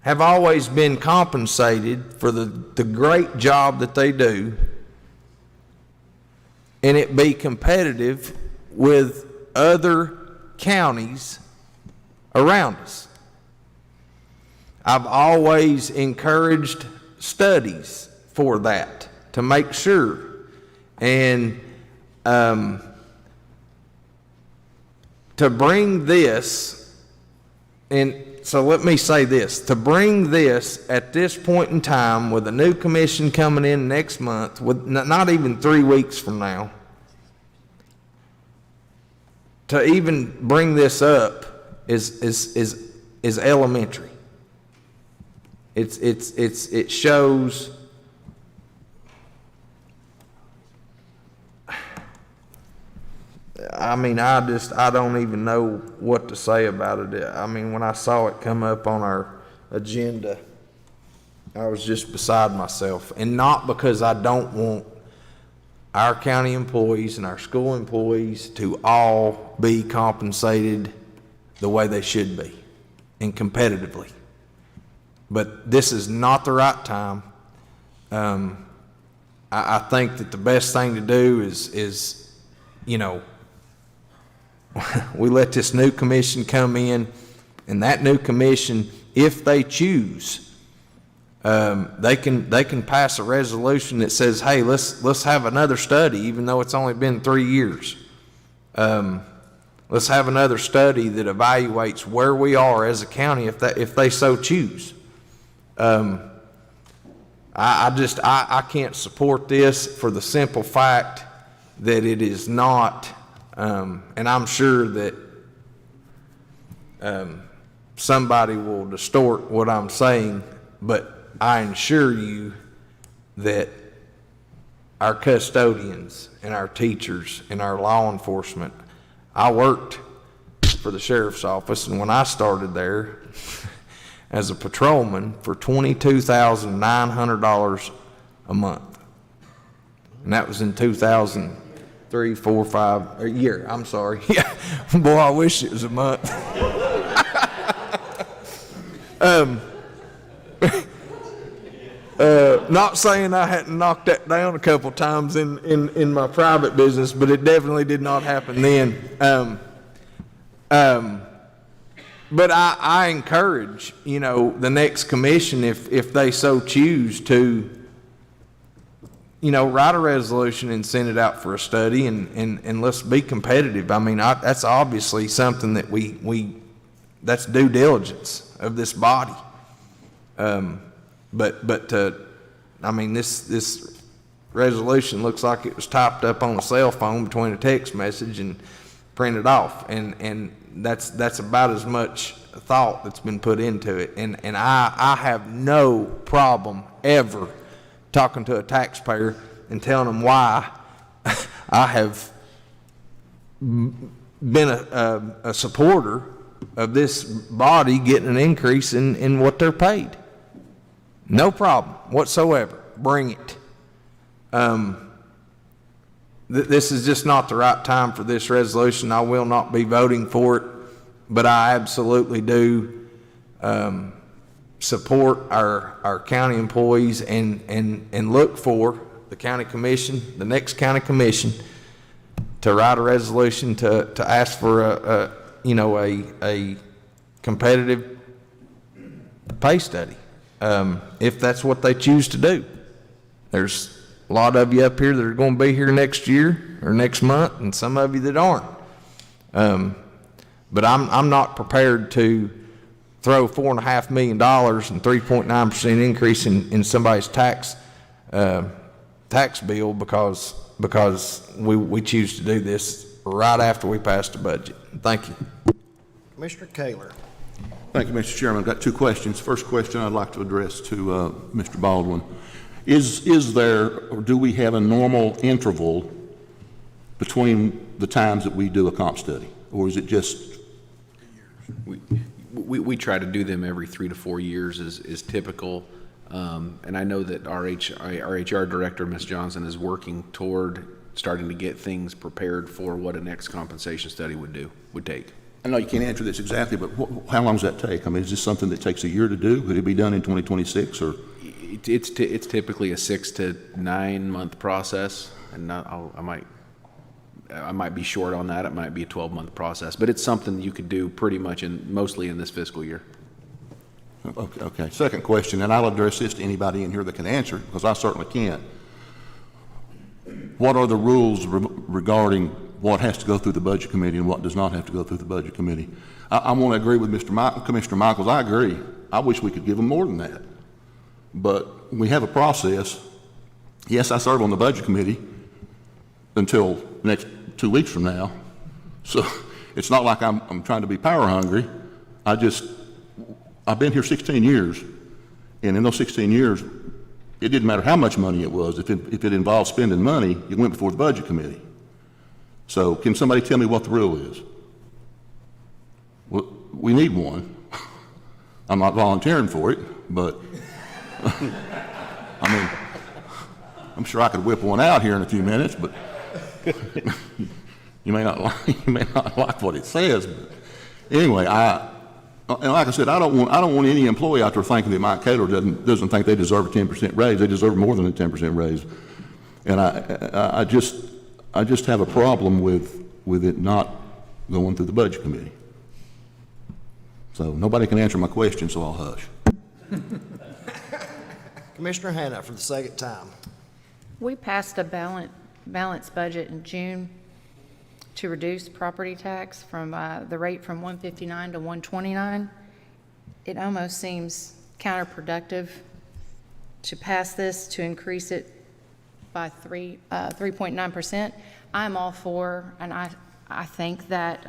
always been compensated for the great job that they do, and it be competitive with other counties around us. I've always encouraged studies for that to make sure. And to bring this, and so let me say this, to bring this at this point in time with a new commission coming in next month, with not even 3 weeks from now, to even bring this up is elementary. It shows I mean, I don't even know what to say about it. I mean, when I saw it come up on our agenda, I was just beside myself. And not because I don't want our county employees and our school employees to all be compensated the way they should be and competitively. But this is not the right time. I think that the best thing to do is, you know, we let this new commission come in, and that new commission, if they choose, they can pass a resolution that says, hey, let's have another study, even though it's only been 3 years. Let's have another study that evaluates where we are as a county if they so choose. I can't support this for the simple fact that it is not, and I'm sure that somebody will distort what I'm saying, but I assure you that our custodians and our teachers and our law enforcement, I worked for the sheriff's office, and when I started there as a patrolman for $22,900 a month. And that was in 2003, 4, 5, a year, I'm sorry. Yeah, boy, I wish it was a month. Not saying I hadn't knocked that down a couple times in my private business, but it definitely did not happen then. But I encourage, you know, the next commission, if they so choose to, you know, write a resolution and send it out for a study and let's be competitive. I mean, that's obviously something that that's due diligence of this body. But I mean, this resolution looks like it was typed up on a cell phone between a text message and printed off, and that's about as much thought that's been put into it. And I have no problem ever talking to a taxpayer and telling them why I have been a supporter of this body getting an increase in what they're paid. No problem whatsoever. Bring it. This is just not the right time for this resolution. I will not be voting for it, but I absolutely do support our county employees and look for the county commission, the next county commission, to write a resolution to ask for a competitive pay study, if that's what they choose to do. There's a lot of you up here that are going to be here next year or next month, and some of you that aren't. But I'm not prepared to throw $4.5 million and 3.9% increase in somebody's tax bill because we choose to do this right after we pass the budget. Thank you. Commissioner Kaler. Thank you, Mr. Chairman. I've got two questions. First question I'd like to address to Mr. Baldwin. Is there, or do we have a normal interval between the times that we do a comp study? Or is it just? We try to do them every 3 to 4 years is typical. And I know that our HR director, Ms. Johnson, is working toward starting to get things prepared for what a next compensation study would take. I know you can't answer this exactly, but how long does that take? I mean, is this something that takes a year to do? Could it be done in 2026 or? It's typically a 6 to 9 month process, and I might be short on that. It might be a 12-month process, but it's something you could do pretty much mostly in this fiscal year. Okay. Second question, and I'll address this to anybody in here that can answer it, because I certainly can't. What are the rules regarding what has to go through the Budget Committee and what does not have to go through the Budget Committee? I want to agree with Commissioner Michaels. I agree. I wish we could give them more than that. But we have a process. Yes, I serve on the Budget Committee until the next 2 weeks from now. So it's not like I'm trying to be power hungry. I've been here 16 years, and in those 16 years, it didn't matter how much money it was. If it involved spending money, it went before the Budget Committee. So can somebody tell me what the rule is? Well, we need one. I'm not volunteering for it, but I mean, I'm sure I could whip one out here in a few minutes, but you may not like what it says. But anyway, and like I said, I don't want any employee out there thinking that Mike Kaler doesn't think they deserve a 10% raise. They deserve more than a 10% raise. And I just have a problem with it not going through the Budget Committee. So nobody can answer my question, so I'll hush. Commissioner Hannah for the second time. We passed a balanced budget in June to reduce property tax from the rate from 159 to 129. It almost seems counterproductive to pass this to increase it by 3.9%. I'm all for, and I think that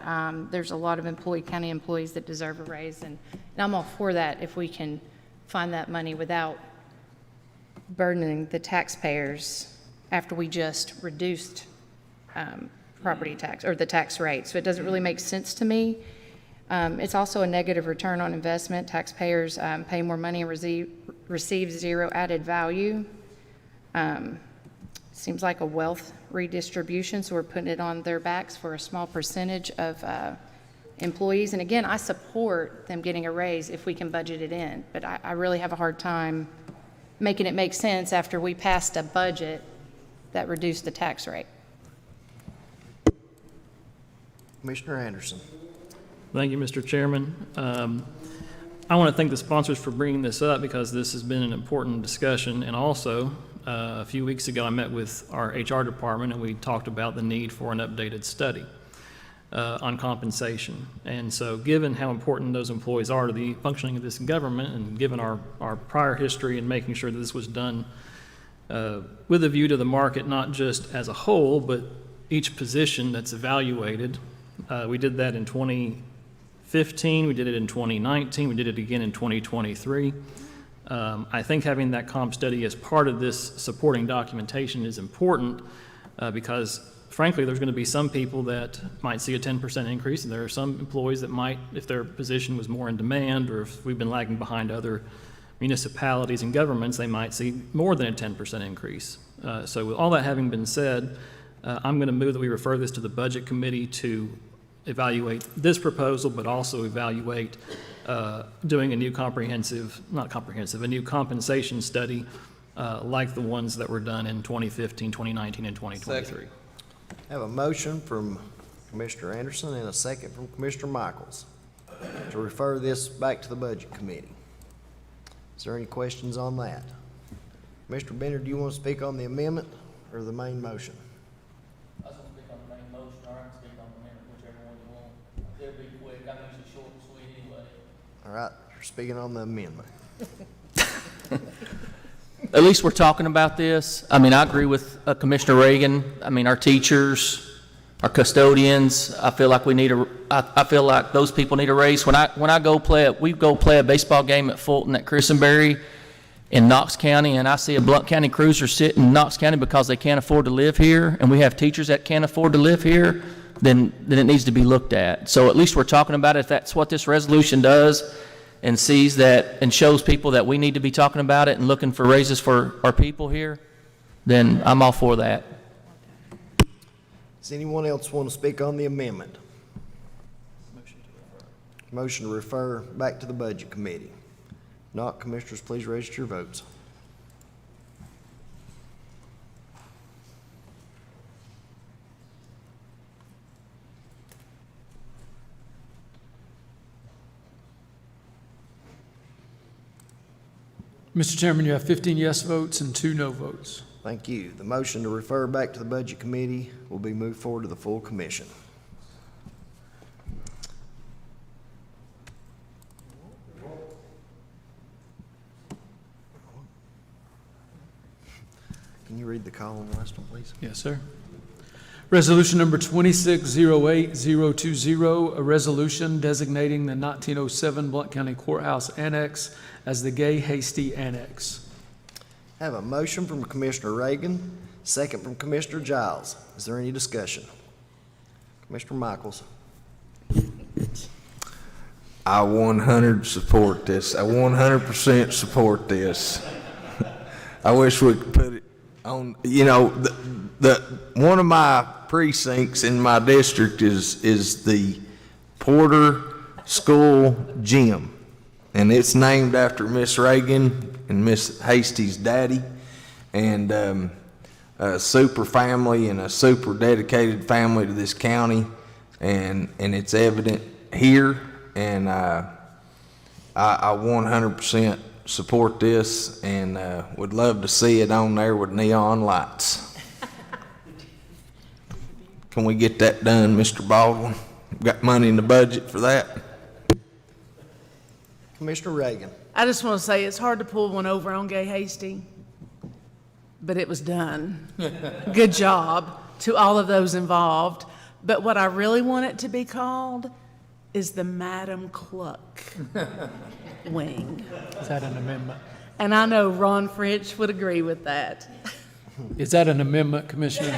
there's a lot of county employees that deserve a raise, and I'm all for that if we can find that money without burdening the taxpayers after we just reduced property tax or the tax rate. So it doesn't really make sense to me. It's also a negative return on investment. Taxpayers pay more money and receive zero added value. Seems like a wealth redistribution, so we're putting it on their backs for a small percentage of employees. And again, I support them getting a raise if we can budget it in, but I really have a hard time making it make sense after we passed a budget that reduced the tax rate. Commissioner Anderson. Thank you, Mr. Chairman. I want to thank the sponsors for bringing this up because this has been an important discussion. And also, a few weeks ago, I met with our HR department and we talked about the need for an updated study on compensation. And so given how important those employees are to the functioning of this government and given our prior history and making sure that this was done with a view to the market, not just as a whole, but each position that's evaluated. We did that in 2015, we did it in 2019, we did it again in 2023. I think having that comp study as part of this supporting documentation is important because frankly, there's going to be some people that might see a 10% increase, and there are some employees that might, if their position was more in demand or if we've been lagging behind other municipalities and governments, they might see more than a 10% increase. So with all that having been said, I'm going to move that we refer this to the Budget Committee to evaluate this proposal, but also evaluate doing a new a new compensation study like the ones that were done in 2015, 2019, and 2023. Second. I have a motion from Commissioner Anderson and a second from Commissioner Michaels to refer this back to the Budget Committee. Is there any questions on that? Mr. Bender, do you want to speak on the amendment or the main motion? I was going to speak on the main motion, or I can speak on the amendment, whichever one you want. It'll be quick. I know it's short and sweet anyway. All right, you're speaking on the amendment. At least we're talking about this. I mean, I agree with Commissioner Reagan. I mean, our teachers, our custodians, I feel like I feel like those people need a raise. When I go play a baseball game at Fulton at Christenberry in Knox County, and I see a Blount County cruiser sit in Knox County because they can't afford to live here, and we have teachers that can't afford to live here, then it needs to be looked at. So at least we're talking about it. If that's what this resolution does, and sees that and shows people that we need to be talking about it and looking for raises for our people here, then I'm all for that. Does anyone else want to speak on the amendment? Motion to refer back to the Budget Committee. Not, Commissioners, please register your votes. Mr. Chairman, you have 15 yes votes and 2 no votes. Thank you. The motion to refer back to the Budget Committee will be moved forward to the full commission. Can you read the call on the last one, please? Yes, sir. Resolution number 2608020, a resolution designating the 1907 Blount County Courthouse Annex as the Gay Hasty Annex. I have a motion from Commissioner Reagan, second from Commissioner Giles. Is there any discussion? Commissioner Michaels. I 100 support this. I 100% support this. I wish we could put it on, you know, one of my precincts in my district is the Porter School Gym. And it's named after Miss Reagan and Miss Hasty's daddy. And a super family and a super dedicated family to this county. And it's evident here. And I 100% support this and would love to see it on there with neon lights. Can we get that done, Mr. Baldwin? Got money in the budget for that? Commissioner Reagan. I just want to say it's hard to pull one over on Gay Hasty, but it was done. Good job to all of those involved. But what I really want it to be called is the Madam Cluck wing. Is that an amendment? And I know Ron French would agree with that. Is that an amendment, Commissioner?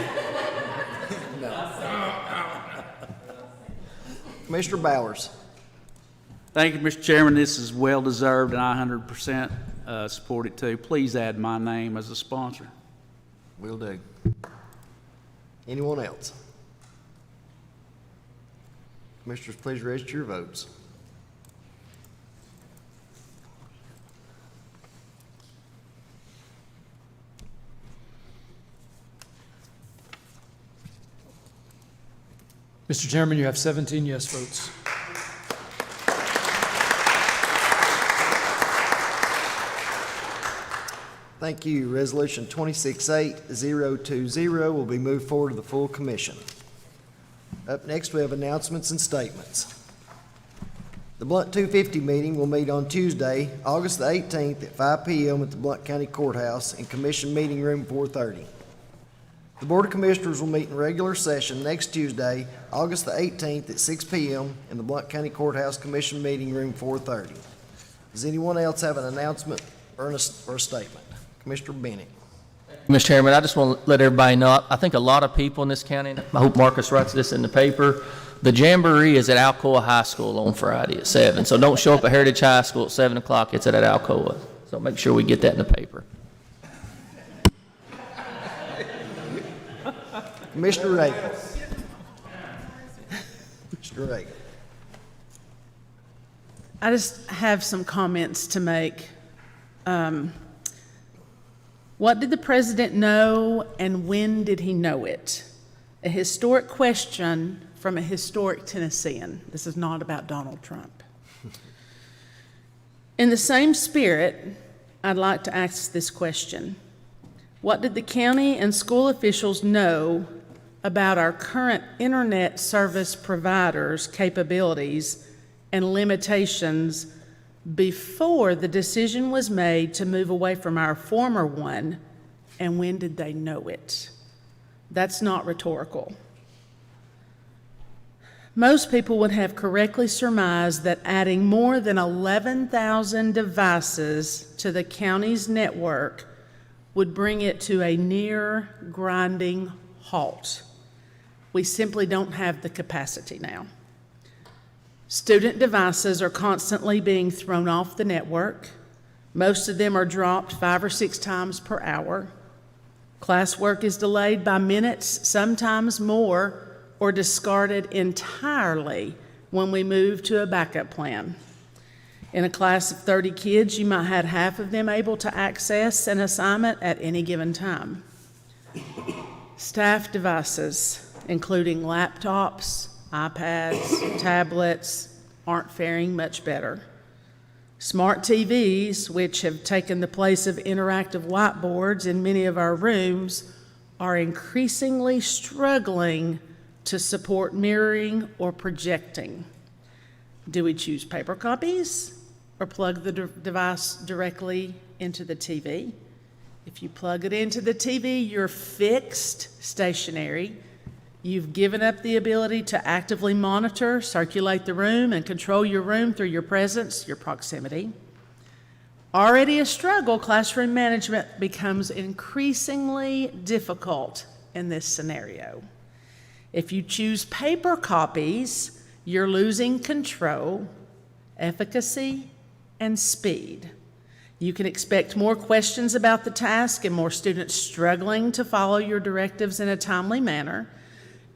Commissioner Bowers. Thank you, Mr. Chairman. This is well-deserved, and I 100% support it too. Please add my name as a sponsor. Will do. Anyone else? Commissioners, please register your votes. Mr. Chairman, you have 17 yes votes. Thank you. Resolution 2682020 will be moved forward to the full commission. Up next, we have announcements and statements. The Blount 250 meeting will meet on Tuesday, August the 18th at 5 p.m. at the Blount County Courthouse in Commission Meeting Room 430. The Board of Commissioners will meet in regular session next Tuesday, August the 18th at 6 p.m. in the Blount County Courthouse Commission Meeting Room 430. Does anyone else have an announcement or a statement? Commissioner Bennett. Mr. Chairman, I just want to let everybody know, I think a lot of people in this county, and I hope Marcus writes this in the paper, the Jamboree is at Alcoa High School on Friday at 7. So don't show up at Heritage High School at 7 o'clock. It's at Alcoa. So make sure we get that in the paper. Commissioner Reagan. Mr. Reagan. I just have some comments to make. What did the president know and when did he know it? A historic question from a historic Tennessean. This is not about Donald Trump. In the same spirit, I'd like to ask this question. What did the county and school officials know about our current internet service providers' capabilities and limitations before the decision was made to move away from our former one, and when did they know it? That's not rhetorical. Most people would have correctly surmised that adding more than 11,000 devices to the county's network would bring it to a near grinding halt. We simply don't have the capacity now. Student devices are constantly being thrown off the network. Most of them are dropped 5 or 6 times per hour. Classwork is delayed by minutes, sometimes more, or discarded entirely when we move to a backup plan. In a class of 30 kids, you might have half of them able to access an assignment at any given time. Staff devices, including laptops, iPads, tablets, aren't faring much better. Smart TVs, which have taken the place of interactive whiteboards in many of our rooms, are increasingly struggling to support mirroring or projecting. Do we choose paper copies or plug the device directly into the TV? If you plug it into the TV, you're fixed, stationary. You've given up the ability to actively monitor, circulate the room, and control your room through your presence, your proximity. Already a struggle, classroom management becomes increasingly difficult in this scenario. If you choose paper copies, you're losing control, efficacy, and speed. You can expect more questions about the task and more students struggling to follow your directives in a timely manner.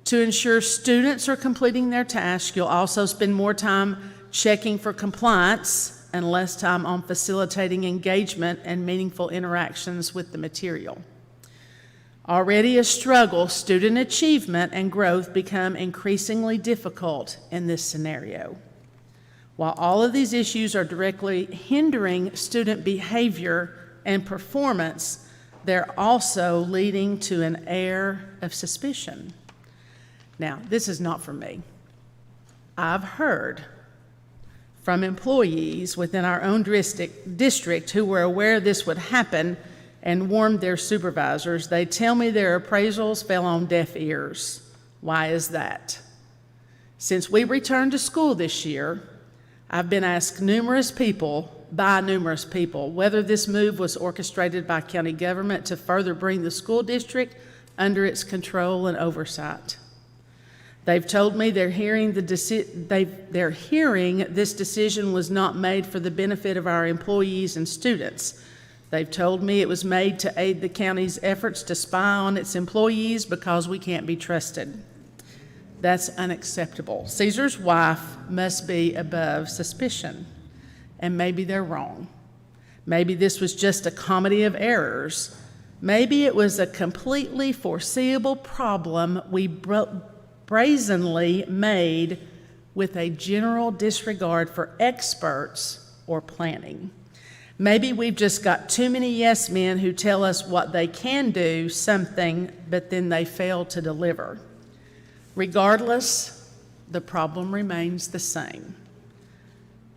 To ensure students are completing their task, you'll also spend more time checking for compliance and less time on facilitating engagement and meaningful interactions with the material. Already a struggle, student achievement and growth become increasingly difficult in this scenario. While all of these issues are directly hindering student behavior and performance, they're also leading to an air of suspicion. Now, this is not from me. I've heard from employees within our own district who were aware this would happen and warned their supervisors. They tell me their appraisals fell on deaf ears. Why is that? Since we returned to school this year, I've been asked by numerous people, whether this move was orchestrated by county government to further bring the school district under its control and oversight. They've told me they're hearing this decision was not made for the benefit of our employees and students. They've told me it was made to aid the county's efforts to spy on its employees because we can't be trusted. That's unacceptable. Caesar's wife must be above suspicion, and maybe they're wrong. Maybe this was just a comedy of errors. Maybe it was a completely foreseeable problem we brazenly made with a general disregard for experts or planning. Maybe we've just got too many yes men who tell us what they can do something, but then they fail to deliver. Regardless, the problem remains the same.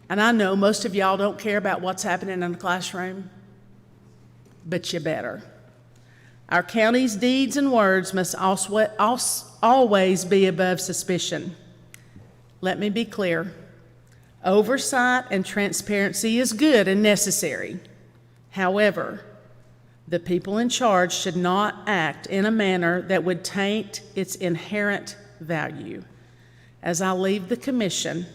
And I know most of y'all don't care about what's happening in the classroom, but you better. Our county's deeds and words must always be above suspicion. Let me be clear. Oversight and transparency is good and necessary. However, the people in charge should not act in a manner that would taint its inherent value. As I leave the commission,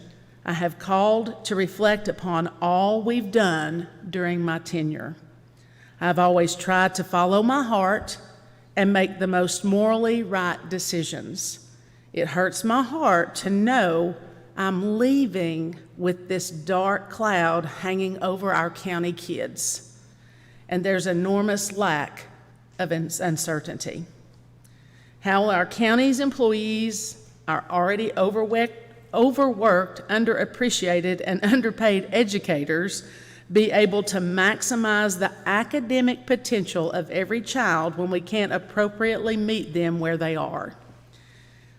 I have called to reflect upon all we've done during my tenure. I've always tried to follow my heart and make the most morally right decisions. It hurts my heart to know I'm leaving with this dark cloud hanging over our county kids, and there's enormous lack of uncertainty. How will our county's employees, our already overworked, underappreciated, and underpaid educators be able to maximize the academic potential of every child when we can't appropriately meet them where they are?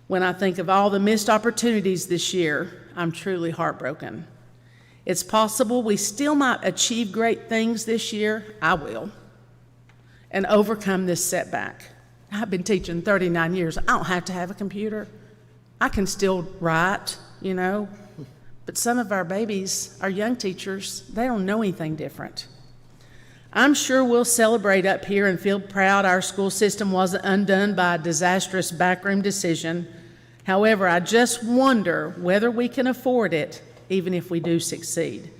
When I think of all the missed opportunities this year, I'm truly heartbroken. It's possible we still might achieve great things this year, I will, and overcome this setback. I've been teaching 39 years. I don't have to have a computer. I can still write, but some of our babies, our young teachers, they don't know anything different. I'm sure we'll celebrate up here and feel proud our school system wasn't undone by a disastrous backroom decision. However, I just wonder whether we can afford it, even if we do succeed.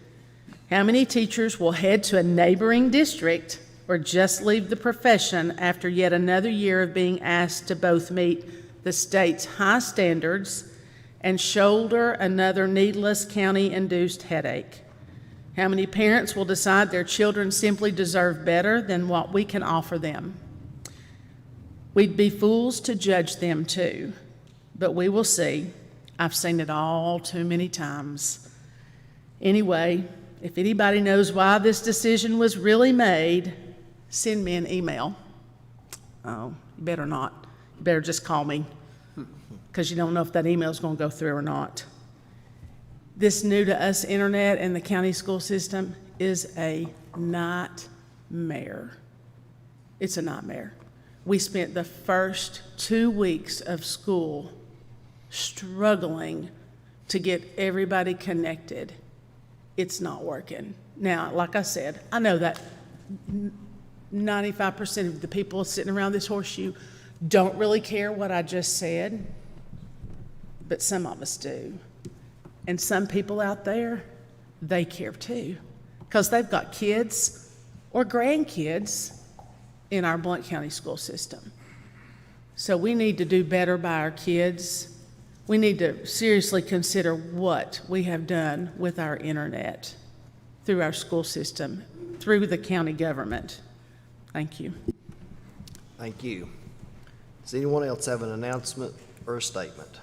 How many teachers will head to a neighboring district or just leave the profession after yet another year of being asked to both meet the state's high standards and shoulder another needless county-induced headache? How many parents will decide their children simply deserve better than what we can offer them? We'd be fools to judge them too, but we will see. I've seen it all too many times. Anyway, if anybody knows why this decision was really made, send me an email. Oh, you better not. You better just call me, because you don't know if that email's going to go through or not. This new to us internet and the county school system is a nightmare. It's a nightmare. We spent the first 2 weeks of school struggling to get everybody connected. It's not working. Now, like I said, I know that 95% of the people sitting around this horseshoe don't really care what I just said, but some of us do. And some people out there, they care too, because they've got kids or grandkids in our Blount County school system. So we need to do better by our kids. We need to seriously consider what we have done with our internet through our school system, through the county government. Thank you. Thank you. Does anyone else have an announcement or a statement?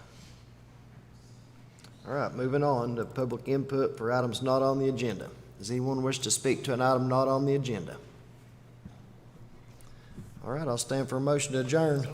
All right, moving on to public input for items not on the agenda. Does anyone wish to speak to an item not on the agenda? All right, I'll stand for a motion to adjourn.